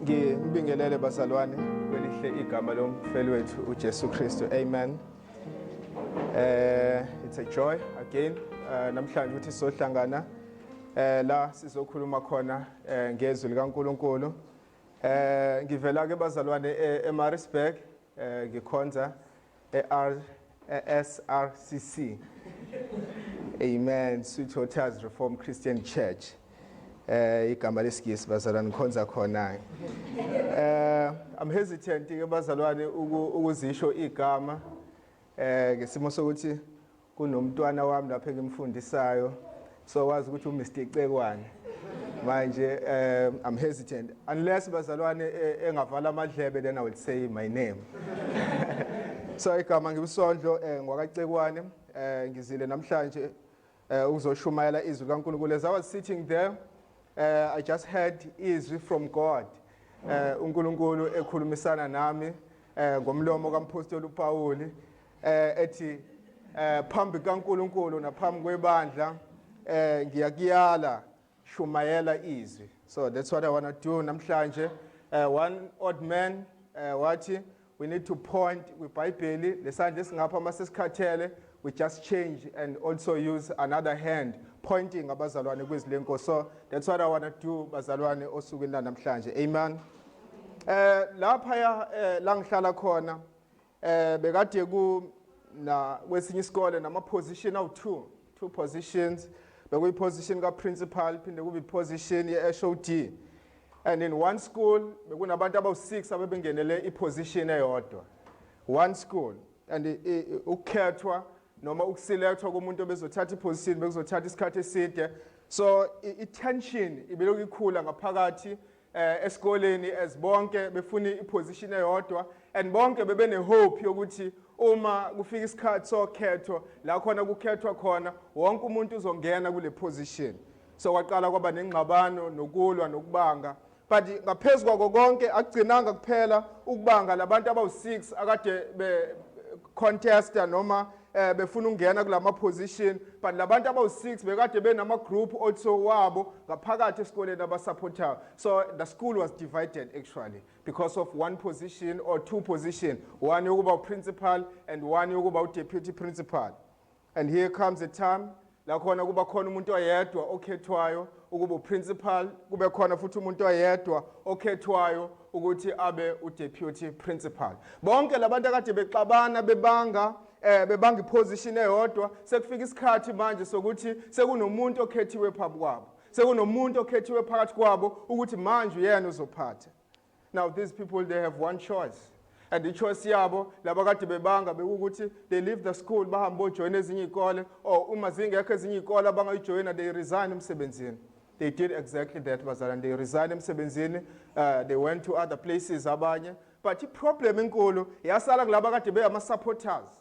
Ngibingelele bazalwane kwelihle igama lomfeli wethu uJesu Kristu. Amen. It's a joy again namhlanje ukuthi sizohlangana la sizokhuluma khona ngezwi likaNkulunkulu. Ngivela ke bazalwane eMaritzburg ngikhonza SRCC. Amen. Sweet Waters Reformed Christian Church. Igama lesigisi bazalwane ngikhonza khona. I'm hesitant ke bazalwane ukuzisho igama ngesimo sokuthi kunomntwana wami lapha engimfundisayo so wazi ukuthi uMr Cekwane. Manje I'm hesitant unless bazalwane engavala amadlebe then I will say my name. So igama ngibusondlo ngwakacekwane ngizile namhlanje ukuzoshumayela izwi kaNkulunkulu. As I was sitting there I just heard izwi from God. uNkulunkulu ekhulumisana nami ngomlomo kaMpostoli uPaul ethi phambi kaNkulunkulu naphambi kwebandla ngiyakuyala shumayela izwi. So that's what I want to do namhlanje. One odd man wathi we need to point kwiBhayibheli lesandla esingapha masesikhathele we just change and also use another hand pointing abazalwane kwizilenko. So that's what I want to do bazalwane osukwini namhlanje. Amen. Lapha la ngihlala khona bekade ku na kwesinye isikole nama position awu two positions. Bekuyi position ka principal phinde kube position ye HOD. And in one school bekunabantu abawu6 abebengenele iposition eyodwa. One school and ukukhethwa noma ukuselethwa komuntu obezothatha iposition bekuzothatha isikhathi eside. Soitension ibelokhu ikhula ngaphakathi esikoleni as bonke befuna iposition eyodwa and bonke bebene hope yokuthi uma kufika isikhathi sokhetho la khona kukhethwa khona wonke umuntu uzongena kule position. So waqala kwaba nengxabano nokulwa nokubanga. But ngaphezulu kwako konke agcinanga kuphela ukubanga labantu abawu6 akade be contest noma befuna ungena kulama position, but labantu abawu6 bekade benama group also wabo ngaphakathi esikoleni abasupportayo. So the school was divided actually because of one position or two position, one yokuba principal and one yokuba deputy principal. And here comes a time la khona kuba khona umuntu oyedwa okhethwayo ukuba principal, kube khona futhi umuntu oyedwa okhethwayo ukuthi abe udeputy principal. Bonke labantu akade bexabana bebanga iposition eyodwa sekufika isikhathi manje sokuthi sekunomuntu okhethiwe phambi kwabo. Sekunomuntu okhethiwe phakathi kwabo ukuthi manje uyena uzophatha. Now these people they have one choice. And the choice yabo laba kade bebanga bekuthi they leave the school bahambe join ezinye izikole or uma zingekho ezinye izikole abangayijoina they resign emsebenzini. They did exactly that bazalwane. They resigned emsebenzini, they went to other places abanye. But the problem enkulu yasala kulaba kade beyama supporters.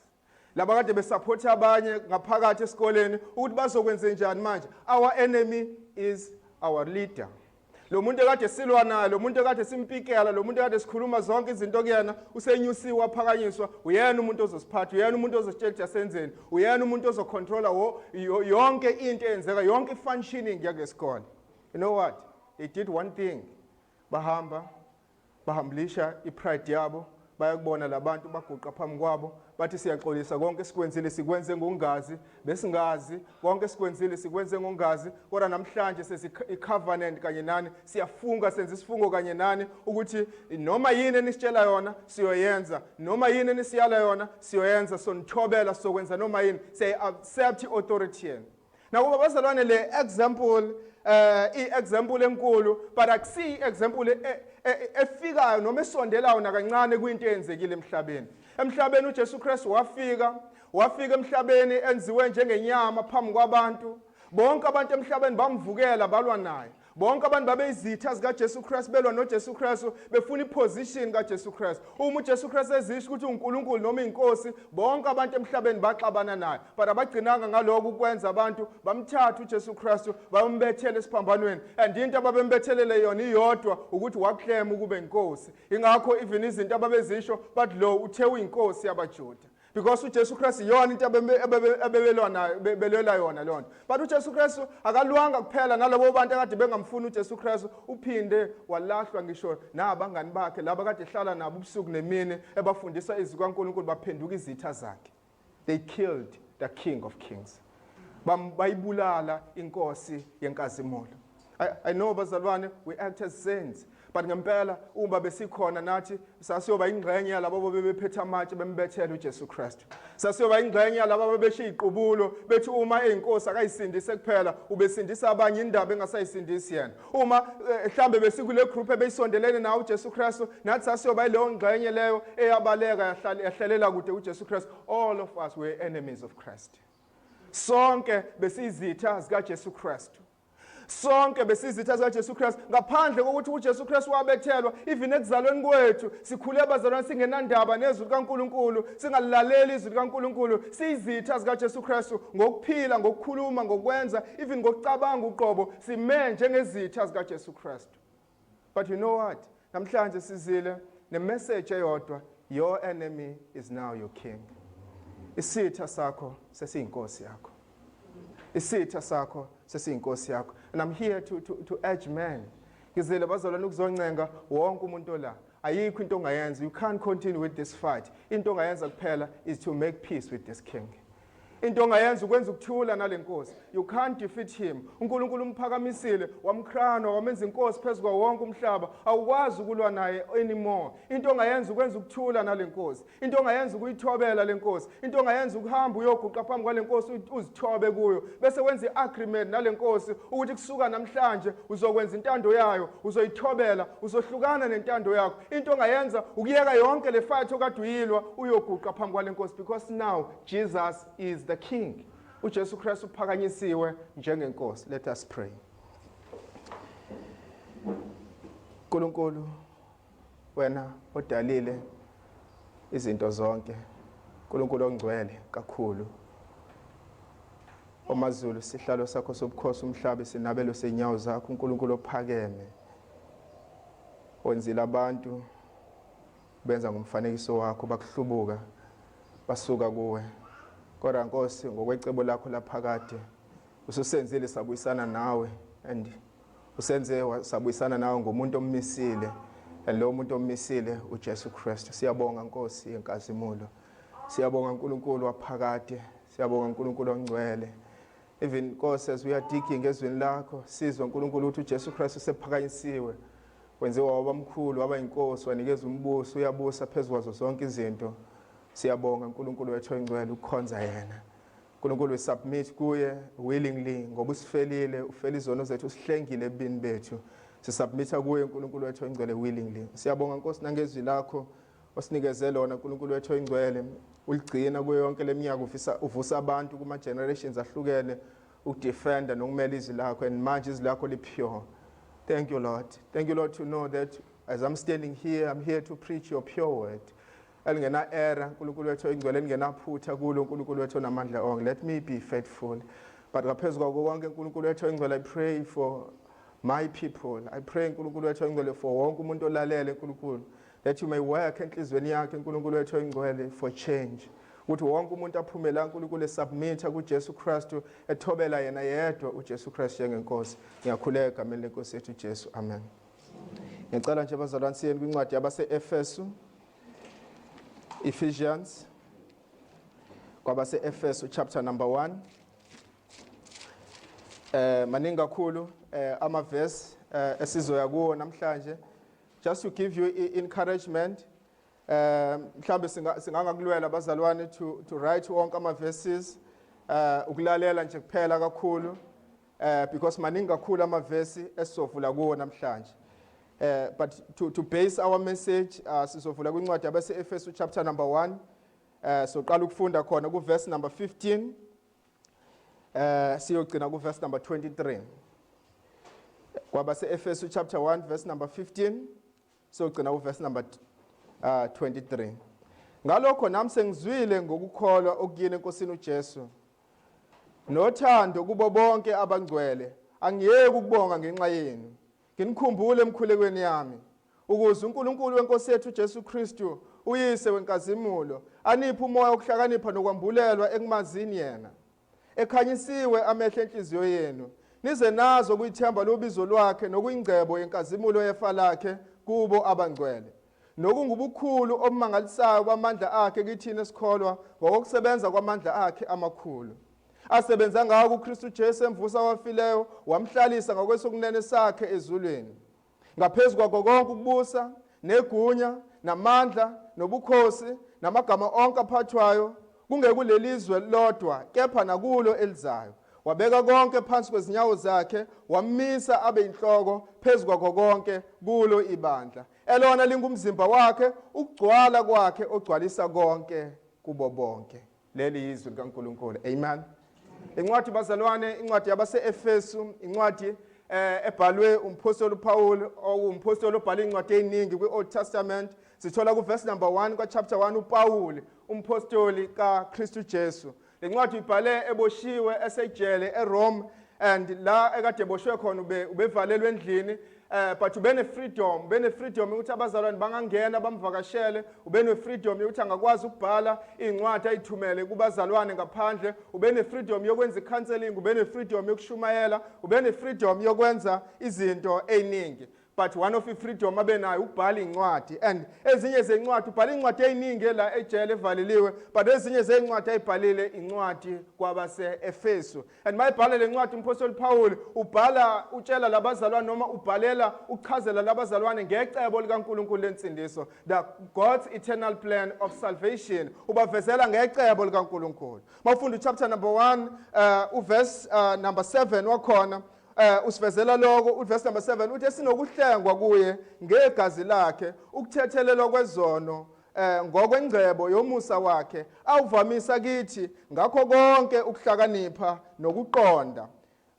Laba kade besupporta abanye ngaphakathi esikoleni ukuthi bazokwenza njani manje. Our enemy is our leader. Lo muntu ekade silwa naye, lo muntu ekade simpikela, lo muntu ekade sikhuluma zonke izinto kuyena usenyusiwe waphakanyiswa, uyena umuntu ozosiphatha, uyena umuntu ozositshela senzeni, uyena umuntu ozocontrola yonke into eyenzeka, yonke functioning yakesikole. You know what? They did one thing. Bahambilisha ipride yabo, bayakubona labantu baguqa phambi kwabo, bathi siyaxolisa konke sikwenzile sikwenze ngongazi, besingazi konke sikwenzile sikwenze ngongazi, kodwa namhlanje sesicovenant kanye nani, siyafunga senze isifungo kanye nani ukuthi noma yini enisitshela yona siyoyenza, noma yini enisiyala yona siyoyenza, so nithobela sokwenza noma yini, say accept authority. Now kuba bazalwane le example example enkulu, but akusi example efikayo noma esondelayo nakancane kwinto eyenzekile emhlabeni. Emhlabeni uJesu Kristu wafika emhlabeni enziwe njengenyama phambi kwabantu. Bonke abantu emhlabeni bamvukela balwa naye. Bonke abantu babeyizitha zikaJesu Kristu belwa noJesu Kristu befuna iposition kaJesu Kristu. Uma uJesu Kristu ezisho ukuthi uNkulunkulu noma inkosi, bonke abantu emhlabeni baxabana naye. But abagcinanga ngaloko ukwenza abantu bamthatha uJesu Kristu bayombethela esiphambanweni. And into ababembethelele yona iyodwa ukuthi waclaim ukube inkosi. Ingakho even izinto ababezisho but lo uthe uyinkosi yabaJuda. because uJesu Kristu yona into abebelwa yona lonto. But uJesu Kristu akalwanga kuphela nalabo bantu akade bengamfuni uJesu Kristu, uphinde walahlwa ngisho nabangani bakhe laba kade ehlala nabo ubusuku nemini ebafundisa izwi kaNkulunkulu baphenduka izitha zakhe. They killed the King of Kings. Bayibulala inkosi yenkazimulo. I know bazalwane, we act as saints. But ngempela uma besikhona nathi sasiyoba ingxenye yalabo bebephethe amatshe bembethela uJesu Kristu. Sasiyoba ingxenye yalabo bebeshiya iqubulo bethi uma eyinkosi akayisindise kuphela ubesindisa abanye indaba engasayisindisi yena. Uma mhlambe besikule group ebeyisondelene nawo uJesu Kristu nathi sasiyoba ileyo ngxenye leyo eyabaleka yahlalela kude uJesu Kristu. All of us were enemies of Christ. Sonke besizitha zikaJesu Kristu. Sonke besizitha zikaJesu Kristu ngaphandle kokuthi uJesu Kristu wabethelwa. Even ekuzalweni kwethu sikhule bazalwane singenandaba nezwi likaNkulunkulu, singalaleli izwi likaNkulunkulu, sizitha zikaJesu Kristu ngokuphila, ngokukhuluma, ngokwenza, even ngokucabanga uqobo, sime njengezitha zikaJesu Kristu. But you know what? Namhlanje sizile nemessage eyodwa, your enemy is now your king. Isitha sakho sesiyinkosi yakho. Isitha sakho sesiyinkosi yakho. And I'm here to urge men. Ngizele bazalwane ukuzoncenga wonke umuntu la. Ayikho into ongayenza. You can't continue with this fight. Into ongayenza kuphela is to make peace with this king. Into ongayenza ukwenza ukuthula nalenkosi. You can't defeat him. uNkulunkulu umphakamisile, wamkrana, wamenza inkosi phezulu kwa wonke umhlaba. Awukwazi ukulwa naye anymore. Into ongayenza ukwenza ukuthula nalenkosi. Into ongayenza ukuyithobela lenkosi. Into ongayenza ukuhamba uyoguqa phambi kwalenkosi uzithobe kuyo. Bese wenza iagreement nalenkosi ukuthi kusuka namhlanje uzokwenza intando yayo, uzoyithobela, uzohlukana nentando yakho. Into ongayenza ukuyeka yonke le fight okade uyilwa uyoguqa phambi kwalenkosi, because now Jesus is the king. uJesu Kristu uphakanyisiwe njengenkosi. Let us pray. Nkulunkulu, wena odalile izinto zonke, Nkulunkulu ongcwele kakhulu, omazulu sihlalo sakho sobukhosi umhlaba sinabelo senyawo zakho, uNkulunkulu ophakeme, wenzile abantu benza ngomfanekiso wakho, bakuhlubuka basuka kuwe. Kodwa Nkosi, ngokwecebo lakho laphakade ususenzile sabuyisana nawe, and usenze sabuyisana nawe ngomuntu ommisile, and lo muntu ommisile uJesu Kristu. Siyabonga Nkosi yenkazimulo, siyabonga uNkulunkulu waphakade, siyabonga uNkulunkulu ongcwele. Even Nkosi, as we are digging ezweni lakho, sizwa uNkulunkulu ukuthi uJesu Kristu sephakanyisiwe, wenziwa wabamkhulu, waba inkosi, wanikeza umbuso, uyabusa phezulu kwazo zonke izinto. Siyabonga uNkulunkulu wethu ongcwele ukukhonza yena. uNkulunkulu we submit kuye willingly ngoba usifelile, ufela izono zethu, usihlengile ebini bethu. Sisubmita kuye uNkulunkulu wethu ongcwele willingly. Siyabonga Nkosi nangezwi lakho osinikeze lona uNkulunkulu wethu ongcwele, uligcina kuyo yonke leminyaka, uvusa abantu kuma generations ahlukene ukudefenda nokumela izwi lakho, and manje izwi lakho lipure. Thank you Lord. Thank you Lord to know that as I'm standing here, I'm here to preach your pure word. Elingena error, uNkulunkulu wethu ingcwele engenaphutha kulo, uNkulunkulu wethu onamandla onke. Let me be faithful. But ngaphezulu kwako konke uNkulunkulu wethu ingcwele, I pray for my people. I pray uNkulunkulu wethu ingcwele for wonke umuntu olalele uNkulunkulu, that you may work enhlizweni yakhe uNkulunkulu wethu ingcwele for change. Ukuthi wonke umuntu aphumela uNkulunkulu esubmita kuJesu Kristu, ethobela yena yedwa uJesu Kristu njengenkosi. Ngiyakhuleka egameni lenkosi yethu Jesu. Amen. Ngicela nje bazalwane siyeni kwincwadi yabase-Efesu. Ephesians, kwabase-Efesu chapter number 1. Maningi kakhulu amaverse esizoya kuwo namhlanje, just to give you encouragement. Mhlambe singangakulwela bazalwane to write wonke ama-verses, ukulalela nje kuphela kakhulu, because maningi kakhulu ama-verse esizovula kuwo namhlanje. But to base our message, sizovula kwincwadi yabase-Efesu chapter number 1. So qala ukufunda khona ku verse number 15. Siyogcina ku verse number 23. Kwabase-Efesu chapter 1 verse number 15. Siyogcina ku verse number 23. Ngalokho nami sengizwile ngokukholwa okuyini enkosini uJesu, nothando kubo bonke abangcwele, angiyeki ukubonga ngenxa yenu. Nginikhumbule emkhulekweni yami ukuze uNkulunkulu wenkosi yethu uJesu Kristu uyise wenkazimulo aniphe umoya wokuhlakanipha nokwambulelwa ekumazini yena ekhanyisiwe amehlo enhliziyo yenu nize nazo kuyithemba lobizo lwakhe nokuyingcebo yenkazimulo yefa lakhe kubo abangcwele nokungubukhulu obumangalisayo bamandla akhe kithina esikholwa ngokusebenza kwamandla akhe amakhulu asebenza ngawo kuKristu Jesu emvusa wafileyo wamhlalisa ngokwesokunene sakhe ezulwini ngaphezulu kwakho konke ukubusa negunya namandla nobukhosi namagama onke aphathwayo kungekulelizwe lodwa kepha nakulo elizayo wabeka konke phansi kwezinyawo zakhe wamisa abe inhloko phezulu kwakho konke kulo ibandla elona lingumzimba wakhe ukugcwala kwakhe ogcwalisa konke kubo bonke leli izwi likaNkulunkulu amen. Incwadi bazalwane incwadi yabase-Efesu incwadi ebhalwe umpostoli Paul umpostoli obhala incwadi eziningi kwi-Old Testament sithola kuverse number 1 ka-chapter 1 uPaul umpostoli kaKristu Jesu lencwadi ibhale eboshiwe esejele eRome and la ekade eboshwe khona ubevalelwe endlini but ubene freedom ukuthi abazalwane bangangena bamvakashele ubene freedom ukuthi angakwazi ukubhala incwadi ayithumele kubazalwane ngaphandle ubene freedom yokwenza counseling ubene freedom yokushumayela ubene freedom yokwenza izinto eziningi but one of the freedom abenayo ukubhala incwadi and ezinye zencwadi ubhala incwadi eziningi la ejele evaleliwe but ezinye zencwadi ayibhalile incwadi kwabase-Efesu and mayibhala lencwadi umpostoli Paul ubhala utshela labazalwane noma ubhalela ukuchazela labazalwane ngecebo likaNkulunkulu lensindiso the God's eternal plan of salvation ubavezela ngecebo likaNkulunkulu mawufunda chapter number 1 uverse number 7 wakhona usivezela lokho uverse number 7 uthi esinokuhlengwa kuye ngegazi lakhe ukuthethelelwa kwezono ngokwengcebo yomusa wakhe awuvamisa kithi ngakho konke ukuhlakanipha nokuqonda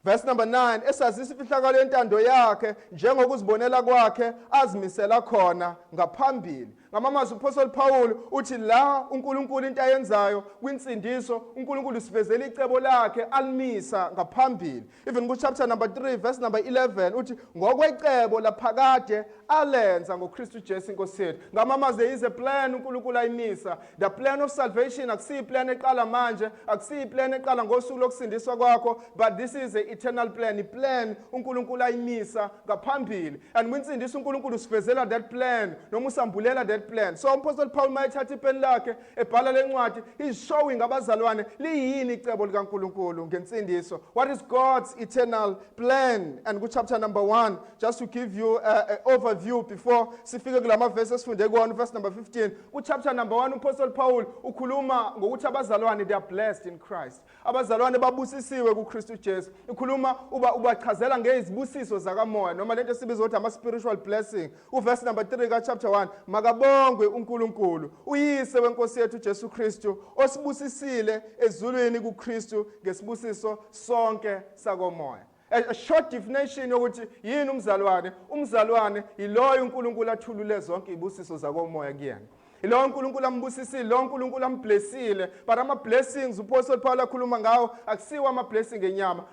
verse number 9 esazisa ifihlakalo yentando yakhe njengokuzibonela kwakhe azimisela khona ngaphambili ngamamazwi uPaul Paul uthi la uNkulunkulu into ayenzayo kwinsindiso uNkulunkulu sivezela icebo lakhe alimisa ngaphambili even ku chapter number 3 verse number 11 uthi ngokwecebo laphakade alenza ngoKristu Jesu inkosi yethu ngamamazwi is a plan uNkulunkulu ayimisa the plan of salvation akusiyi plan eqala manje akusiyi plan eqala ngosuku lokusindiswa kwakho but this is a eternal plan iplan uNkulunkulu ayimisa ngaphambili and kwinsindiso uNkulunkulu sivezela that plan noma usambulela that plan so umpostoli Paul mayithatha ipeni lakhe ebhala lencwadi is showing abazalwane liyini icebo likaNkulunkulu ngensindiso what is God's eternal plan and ku chapter number 1 just to give you an overview before sifike kulama verses sifunde kuona verse number 15 ku chapter number 1 umpostoli Paul ukhuluma ngokuthi abazalwane they are blessed in Christ abazalwane babusisiwe kuKristu Jesu ukhuluma ubachazela ngezibusiso zakamoya noma lento sibiza ukuthi ama spiritual blessing uverse number 3 ka chapter 1 makabongwe uNkulunkulu uyise wenkosi yethu Jesu Kristu osibusisile ezulwini kuKristu ngesibusiso sonke sakomoya a short definition yokuthi yini umzalwane yiloyo uNkulunkulu athulule zonke izibusiso zakomoya kuyena lo uNkulunkulu ambusisile lo uNkulunkulu amblessile but ama blessings uPaul Paul akhuluma ngawo akusiwa ama blessing enyama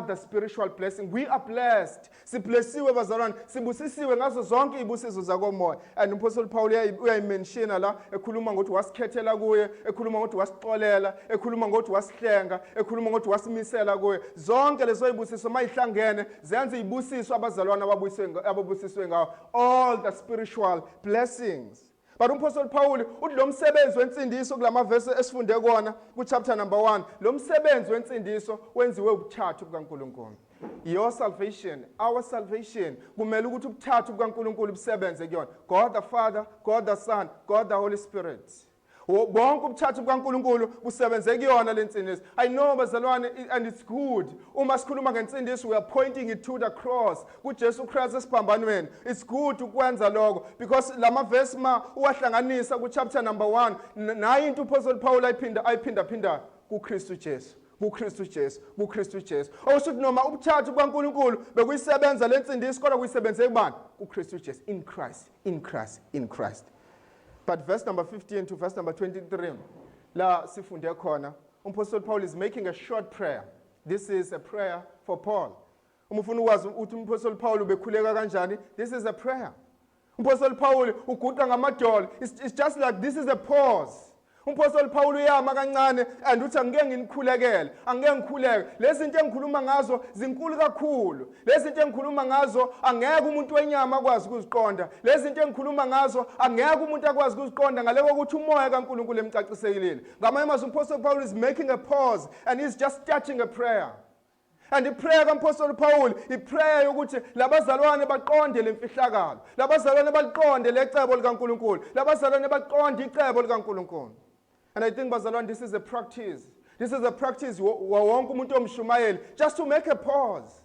the spiritual blessing we are blessed siblessiwe bazalwane sibusisiwe ngazo zonke izibusiso zakomoya and uPaul Paul uyayimention la ekhuluma ngokuthi wasikhethela kuye ekhuluma ngokuthi wasixolela ekhuluma ngokuthi wasihlenga ekhuluma ngokuthi wasimisela kuye zonke lezo izibusiso mayihlangene zenza izibusiso abazalwane ababusiswe ngawo all the spiritual blessings but umpostoli Paul uthi lo msebenzi wensindiso kulama verse esifunde kuona ku chapter number 1 lo msebenzi wensindiso wenziwe ubuthathu bukaNkulunkulu your salvation our salvation kumele ukuthi ubuthathu bukaNkulunkulu busebenze kuyona God the Father God the Son God the Holy Spirit bonke ubuthathu bukaNkulunkulu busebenze kuyona lensindiso I know bazalwane and it's good uma sikhuluma ngensindiso we are pointing it to the cross kuJesu Christ esiphambanweni it's good ukwenza lokho because lama verse ma uwahlanganisa ku chapter number 1 nayo into uPaul Paul ayiphinda kuKristu Jesu awusuthi noma ubuthathu bukaNkulunkulu bekuyisebenza lensindiso kodwa kuyisebenze kubani kuKristu Jesu in Christ but verse number 15 to verse number 23 la sifunde khona umpostoli Paul is making a short prayer this is a prayer for Paul uma ufuna ukwazi ukuthi umpostoli Paul ubekhuleka kanjani this is a prayer Apostle Paul uguqa ngamadolo. It's just like this is a pause. Apostle Paul uyama kancane and uthi angeke nginikhulekele, angeke ngikhuleke. Lezi zinto engikhuluma ngazo zinkulu kakhulu. Lezi zinto engikhuluma ngazo angeke umuntu wenyama akwazi ukuziqonda. Lezi zinto engikhuluma ngazo angeke umuntu akwazi ukuziqonda ngale kokuthi umoya kaNkulunkulu emcaciselile. Ngamanye amazwi Apostle Paul is making a pause and he's just starting a prayer. And the prayer kaMpostoli Paul, iprayer yokuthi labazalwane baqonde lemfihlakalo, labazalwane baqonde lecebo likaNkulunkulu, labazalwane baqonde icebo likaNkulunkulu. And I think bazalwane, this is a practice. This is a practice wonke umuntu omshumayeli, just to make a pause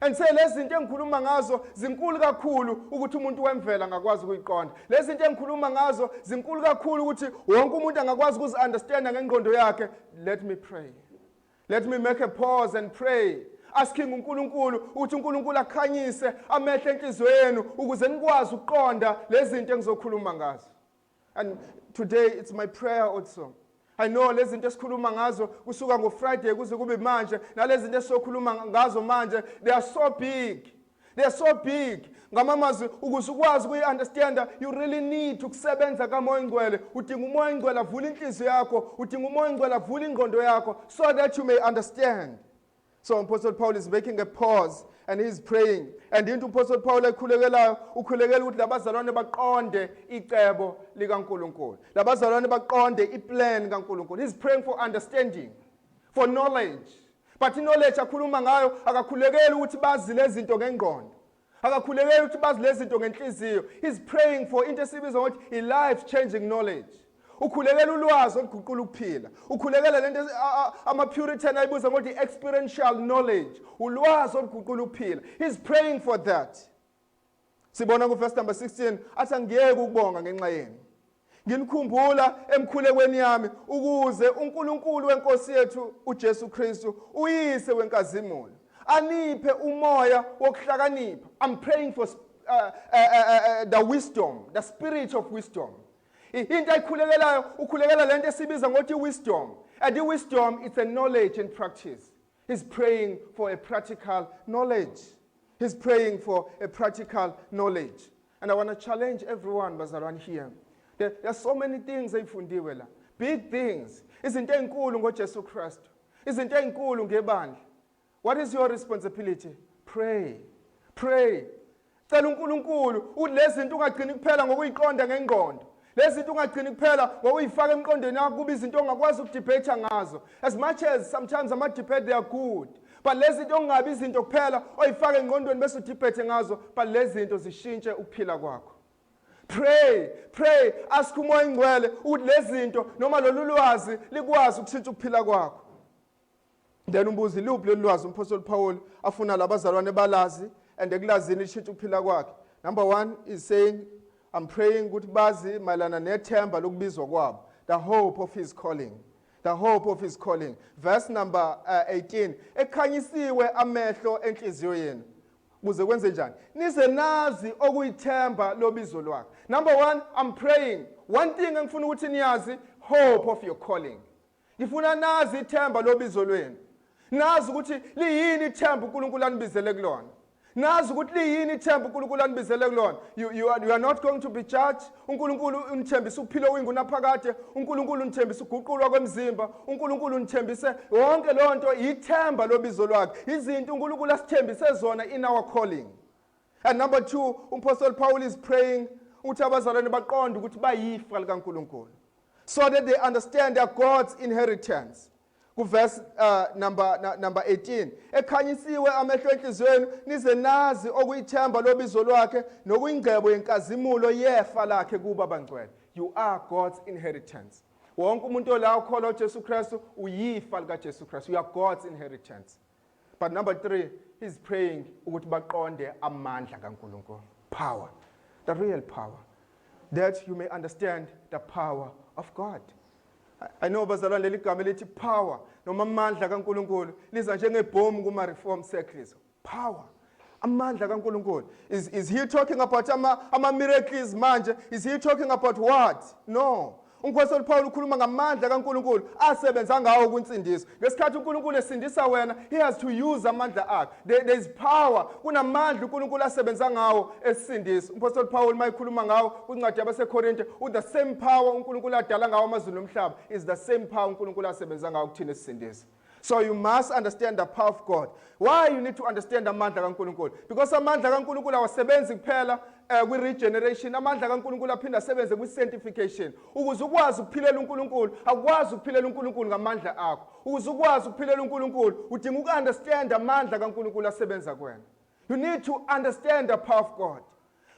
and say lezi zinto engikhuluma ngazo zinkulu kakhulu ukuthi umuntu wemvela angakwazi ukuyiqonda. Lezi zinto engikhuluma ngazo zinkulu kakhulu ukuthi wonke umuntu angakwazi ukuzi-understand ngengqondo yakhe. Let me pray. Let me make a pause and pray, asking uNkulunkulu ukuthi uNkulunkulu akhanyise amehlo enhlizweni ukuze nikwazi ukuqonda lezi zinto engizokhuluma ngazo. And today it's my prayer also. I know lezi zinto esikhuluma ngazo kusuka ngoFriday kuze kube manje, nalezi zinto esizokhuluma ngazo manje, they are so big. They are so big. Ngamamazwi ukuze ukwazi ukuyi-understanda, you really need ukusebenza kaMoya Ngcwele. Udinga uMoya Ngcwele avule inhliziyo yakho, udinga uMoya Ngcwele avule ingqondo yakho, so that you may understand. So Apostle Paul is making a pause and he's praying. And into Apostle Paul ukhulekela ukuthi labazalwane baqonde icebo likaNkulunkulu. Labazalwane baqonde iplan kaNkulunkulu. He's praying for understanding, for knowledge. But knowledge akhuluma ngayo akakhulekeli ukuthi bazi lezi zinto ngengqondo. Akakhulekeli ukuthi bazi lezi zinto ngenhliziyo. He's praying for into esibiza ngokuthi life changing knowledge. Ukhulekela ulwazi oluguqula ukuphila. Ukhulekela lento ama-Puritan ayibuza ngokuthi experiential knowledge, ulwazi oluguqula ukuphila. He's praying for that. Sibona ku-verse number 16 athi angiyeke ukubonga ngenxa yenu. Nginikhumbula emkhulekweni yami ukuze uNkulunkulu wenkosi yethu uJesu Kristu uyise wenkazimulo aniphe umoya wokuhlakanipha. I'm praying for the wisdom, the spirit of wisdom. Into ayikhulekelayo ukhulekela lento esibiza ngokuthi wisdom. And the wisdom is a knowledge and practice. He's praying for a practical knowledge. He's praying for a practical knowledge. And I want to challenge everyone bazalwane here. There are so many things ayifundiwe la. Big things. Izinto ezinkulu ngoJesu Kristu. Izinto ezinkulu ngebandla. What is your responsibility? Pray. Pray. Cela uNkulunkulu ukuthi lezi zinto ungagcini kuphela ngokuyiqonda ngengqondo. Lezi zinto ungagcini kuphela ngokuyifaka emqondweni yakho kuba izinto ongakwazi ukudebate ngazo. As much as sometimes ama-debate they are good. But lezi zinto ungabi izinto kuphela oyifaka engqondweni bese udebate ngazo, but lezi zinto zishintshe ukuphila kwakho. Pray, pray, ask uMoya Ngcwele ukuthi lezi zinto noma lolu lwazi likwazi ukushintsha ukuphila kwakho. Then umbuzi luphi lolu lwazi uMpostoli Paul afuna labazalwane balazi and ekulazini lishintsha ukuphila kwakhe. Number 1 is saying, I'm praying ukuthi bazi mayelana nethemba lokubizwa kwabo, the hope of his calling. The hope of his calling. Verse number 18, ekhanyisiwe amehlo enhliziyo yenu. Kuze kwenze njani? Nize nazi okuyithemba lobizo lwakhe. Number 1, I'm praying. One thing engifuna ukuthi niyazi, hope of your calling. Ngifuna nazi ithemba lobizo lwenu. Nazi ukuthi liyini ithemba uNkulunkulu anibizele kulona. Nazi ukuthi liyini ithemba uNkulunkulu anibizele kulona. You are not going to be judged. uNkulunkulu unithembisa ukuphila oyingunaphakade, uNkulunkulu unithembisa uguqulwa kwemzimba, uNkulunkulu unithembise yonke lonto ithemba lobizo lwakhe. Izinto uNkulunkulu asithembise zona in our calling. And number 2, uMpostoli Paul is praying ukuthi abazalwane baqonde ukuthi bayifa likaNkulunkulu, so that they understand their God's inheritance. Verse number 18, ekhanyisiwe amehlo enhlizweni nize nazi okuyithemba lobizo lwakhe nokuyingcebo yenkazimulo yefa lakhe kuba bangcwele. You are God's inheritance. Wonke umuntu ola ukholwa uJesu Kristu uyifa likaJesu Kristu. You are God's inheritance. But number 3, he's praying ukuthi baqonde amandla kaNkulunkulu. Power, the real power, that you may understand the power of God. I know bazalwane leli gama lithi power noma amandla kaNkulunkulu liza njengebhomu kuma-reform circles. Power, amandla kaNkulunkulu. Is he talking about ama miracles manje? Is he talking about what? No. Umphostoli Paul ukhuluma ngamandla kaNkulunkulu asebenza ngawo kwinsindiso. Ngesikhathi uNkulunkulu esindisa wena, he has to use amandla akhe. There is power. Kunamandla uNkulunkulu asebenza ngawo esindisa. Umphostoli Paul mayikhuluma ngawo kwincwadi yabaseKorinte, the same power uNkulunkulu adala ngawo amazulu nomhlaba is the same power uNkulunkulu asebenza ngawo kuthina esindisa. So you must understand the power of God. Why you need to understand amandla kaNkulunkulu? Because amandla kaNkulunkulu awasebenzi kuphela kwi-regeneration. Amandla kaNkulunkulu aphinda asebenze kwi-sanctification. Ukuze ukwazi ukuphilela uNkulunkulu, akwazi ukuphilela uNkulunkulu ngamandla akho. Ukuze ukwazi ukuphilela uNkulunkulu, udinga uku-understand amandla kaNkulunkulu asebenza kuwena. You need to understand the power of God.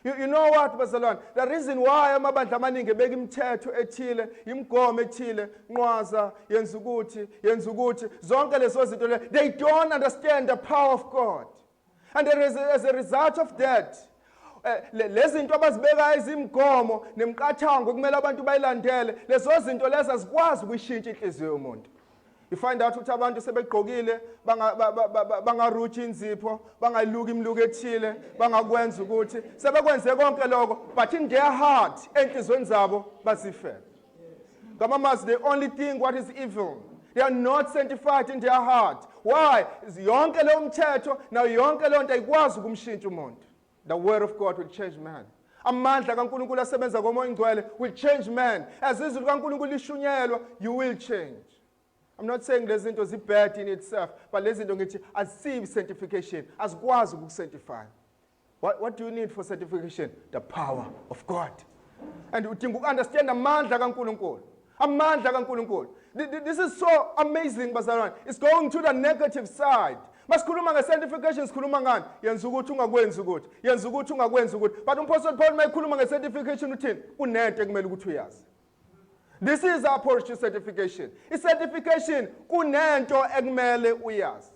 You know what, bazalwane? The reason why amabandla amaningi ebeka imithetho ethile, imigomo ethile, nqwaza, yenza ukuthi, zonke lezo zinto, they don't understand the power of God. And as a result of that, lezi zinto abazibeka izimigomo nemiqathango kumele abantu bayilandele, lezo zinto lezi azikwazi ukuyishintsha inhliziyo yomuntu. You find out ukuthi abantu sebegqokile bangaruthi inzipho, bangayiluka imiluko ethile, bangakwenza ukuthi sebekwenze konke lokho, but in their heart enhlizweni zabo bazifela. Ngamamazi, they only think what is evil. They are not sanctified in their heart. Why? Yonke leyo mthetho na yonke leyo nto ayikwazi ukumshintsha umuntu. The word of God will change man. Amandla kaNkulunkulu asebenza ngomoya ingcwele will change man. As izwi likaNkulunkulu lishunyelwa, you will change. I'm not saying lezi zinto zi-bad in itself, but lezi zinto ngithi azisibi sanctification, azikwazi ukusanctify. What do you need for sanctification? The power of God. And udinga uku-understand amandla kaNkulunkulu. Amandla kaNkulunkulu. This is so amazing, bazalwane. It's going to the negative side. Masikhuluma nge-sanctification sikhuluma ngani? Yenza ukuthi ungakwenzi ukuthi. Yenza ukuthi ungakwenzi ukuthi. But umpostoli Paul mayikhuluma nge-sanctification uthini? Kunento ekumele ukuthi uyazi. This is our approach to certification. I-certification kunento ekumele uyazi.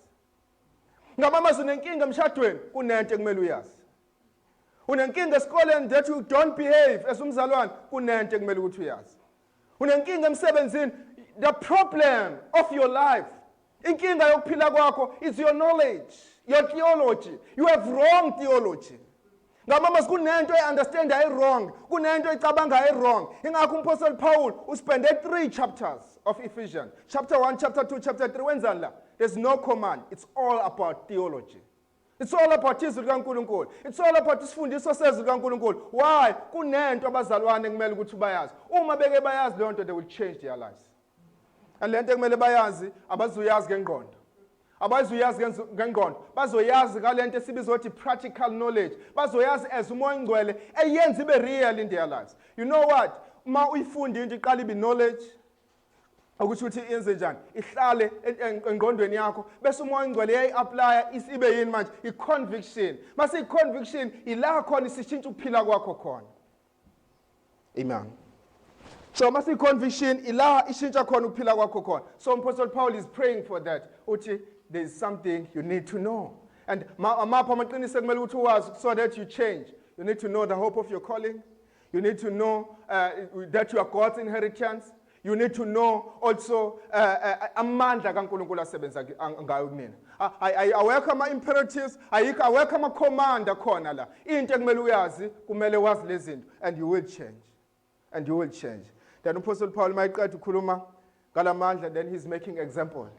Ngamama unenkinga emshadweni, kunento ekumele uyazi. Unenkinga esikoleni that you don't behave as umzalwane, kunento ekumele ukuthi uyazi. Unenkinga emsebenzini, the problem of your life, inkinga yokuphila kwakho is your knowledge, your theology. You have wrong theology. Ngamama kunento e-understand ayi-wrong, kunento ecabanga ayi-wrong. Ingakho umpostoli Paul uspende 3 chapters of Ephesians. Chapter 1, chapter 2, chapter 3, wenzani la? There's no command. It's all about theology. It's all about izwi likaNkulunkulu. It's all about isifundiso sezwi likaNkulunkulu. Why? Kunento abazalwane kumele ukuthi bayazi. Uma beke bayazi leyo nto, they will change their lives. And lento kumele bayazi, abazuyazi ngengqondo. Abazuyazi ngengqondo, bazoyazi ngalento esibiza ukuthi practical knowledge. Bazoyazi as umoya ingcwele eyenza ibe real in their lives. You know what? Ma uyifunda into iqala ibe knowledge, ukuthi yenze njani, ihlale engqondweni yakho, bese umoya ingcwele yayi-applya ibe yini manje? I-conviction. Mase i-conviction ila khona isishintsha ukuphila kwakho khona. Amen. So mase i-conviction ila ishintsha khona ukuphila kwakho khona. So Apostle Paul is praying for that. Uthi there is something you need to know. And amapha amaqiniso ekumele ukuthi uwazi so that you change. You need to know the hope of your calling. You need to know that you are God's inheritance. You need to know also amandla kaNkulunkulu asebenza ngayo kumina. Awekho ama-imperatives, awekho ama-command akhona la. Into ekumele uyazi, kumele wazi lezi zinto, and you will change. And you will change. Then Apostle Paul mayiqeda ukukhuluma ngalamandla, then he's making example.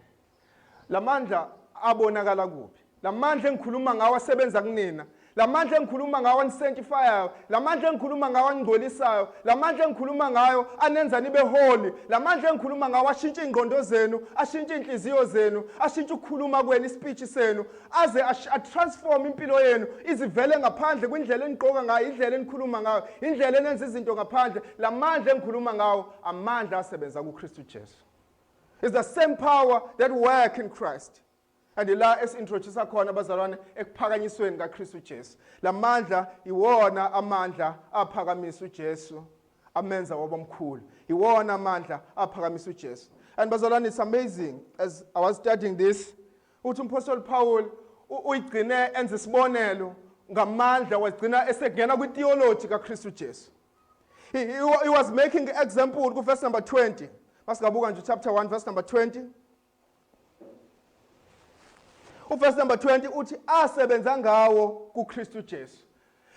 Lamandla abonakala kuphi? Lamandla engikhuluma ngawo asebenza kunina. Lamandla engikhuluma ngawo anisanctifyayo. Lamandla engikhuluma ngawo aningcwelisayo. Lamandla engikhuluma ngayo anenza nibe holy. Lamandla engikhuluma ngawo ashintsha ingqondo zenu, ashintsha inhliziyo zenu, ashintsha ukukhuluma kwenu, ispeech senu, aze atransform impilo yenu, izivele ngaphandle kwindlela enigqoka ngayo, indlela enikhuluma ngayo, indlela enenza izinto ngaphandle. Lamandla engikhuluma ngawo amandla asebenza kuKristu Jesu. It's the same power that work in Christ. And la esintroduce khona abazalwane ekuphakanyisweni kaKristu Jesu. Lamandla iwona amandla aphakamisa uJesu, amenza waba mkhulu. Iwona amandla aphakamisa uJesu. And bazalwane, it's amazing as I was studying this, uthi umpostoli Paul uyigcine enze isibonelo ngamandla wagcina esegena kwitheology kaKristu Jesu. He was making an example ku verse number 20. Masikabuka nje chapter 1 verse number 20. Verse number 20 uthi asebenza ngawo kuKristu Jesu.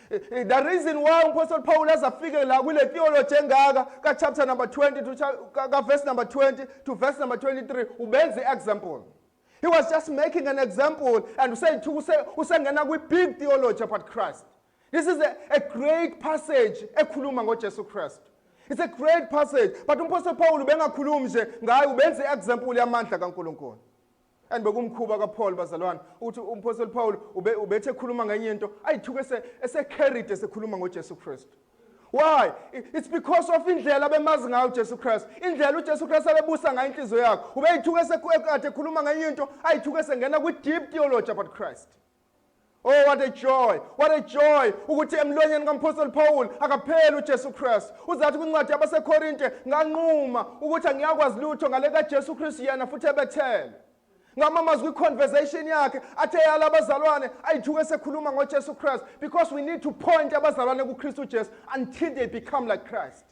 The reason why Apostle Paul has afike la kule theology engaka ka chapter number 20 to ka verse number 20 to verse number 23 ubenza example. He was just making an example and saying to usengena kwi big theology about Christ. This is a great passage ekhuluma ngoJesu Christ. It's a great passage, but Apostle Paul ubengakhulumi nje ngaye ubenza example yamandla kaNkulunkulu. And bekumkhuba kaPaul bazalwane uthi uMapostle Paul ubethe khuluma ngenye into ayithuke esecarried esekhuluma ngoJesu Christ. Why? It's because of indlela bemazi ngayo uJesu Christ. Indlela uJesu Christ abebusa ngayo inhliziyo yakhe. Ubeyithuke esekade ekhuluma ngenye into ayithuke esengena kwi deep theology about Christ. Oh, what a joy. What a joy. Ukuthi emlonyeni kaMapostle Paul akaphela uJesu Christ. Uzathi kwincwadi yabaseKorinte nganquma ukuthi angiyakwazi lutho ngale kaJesu Christ yena futhi ebethele. Ngamamazwi conversation yakhe athe yala abazalwane ayithuke esekhuluma ngoJesu Christ because we need to point abazalwane kuKristu Jesu until they become like Christ.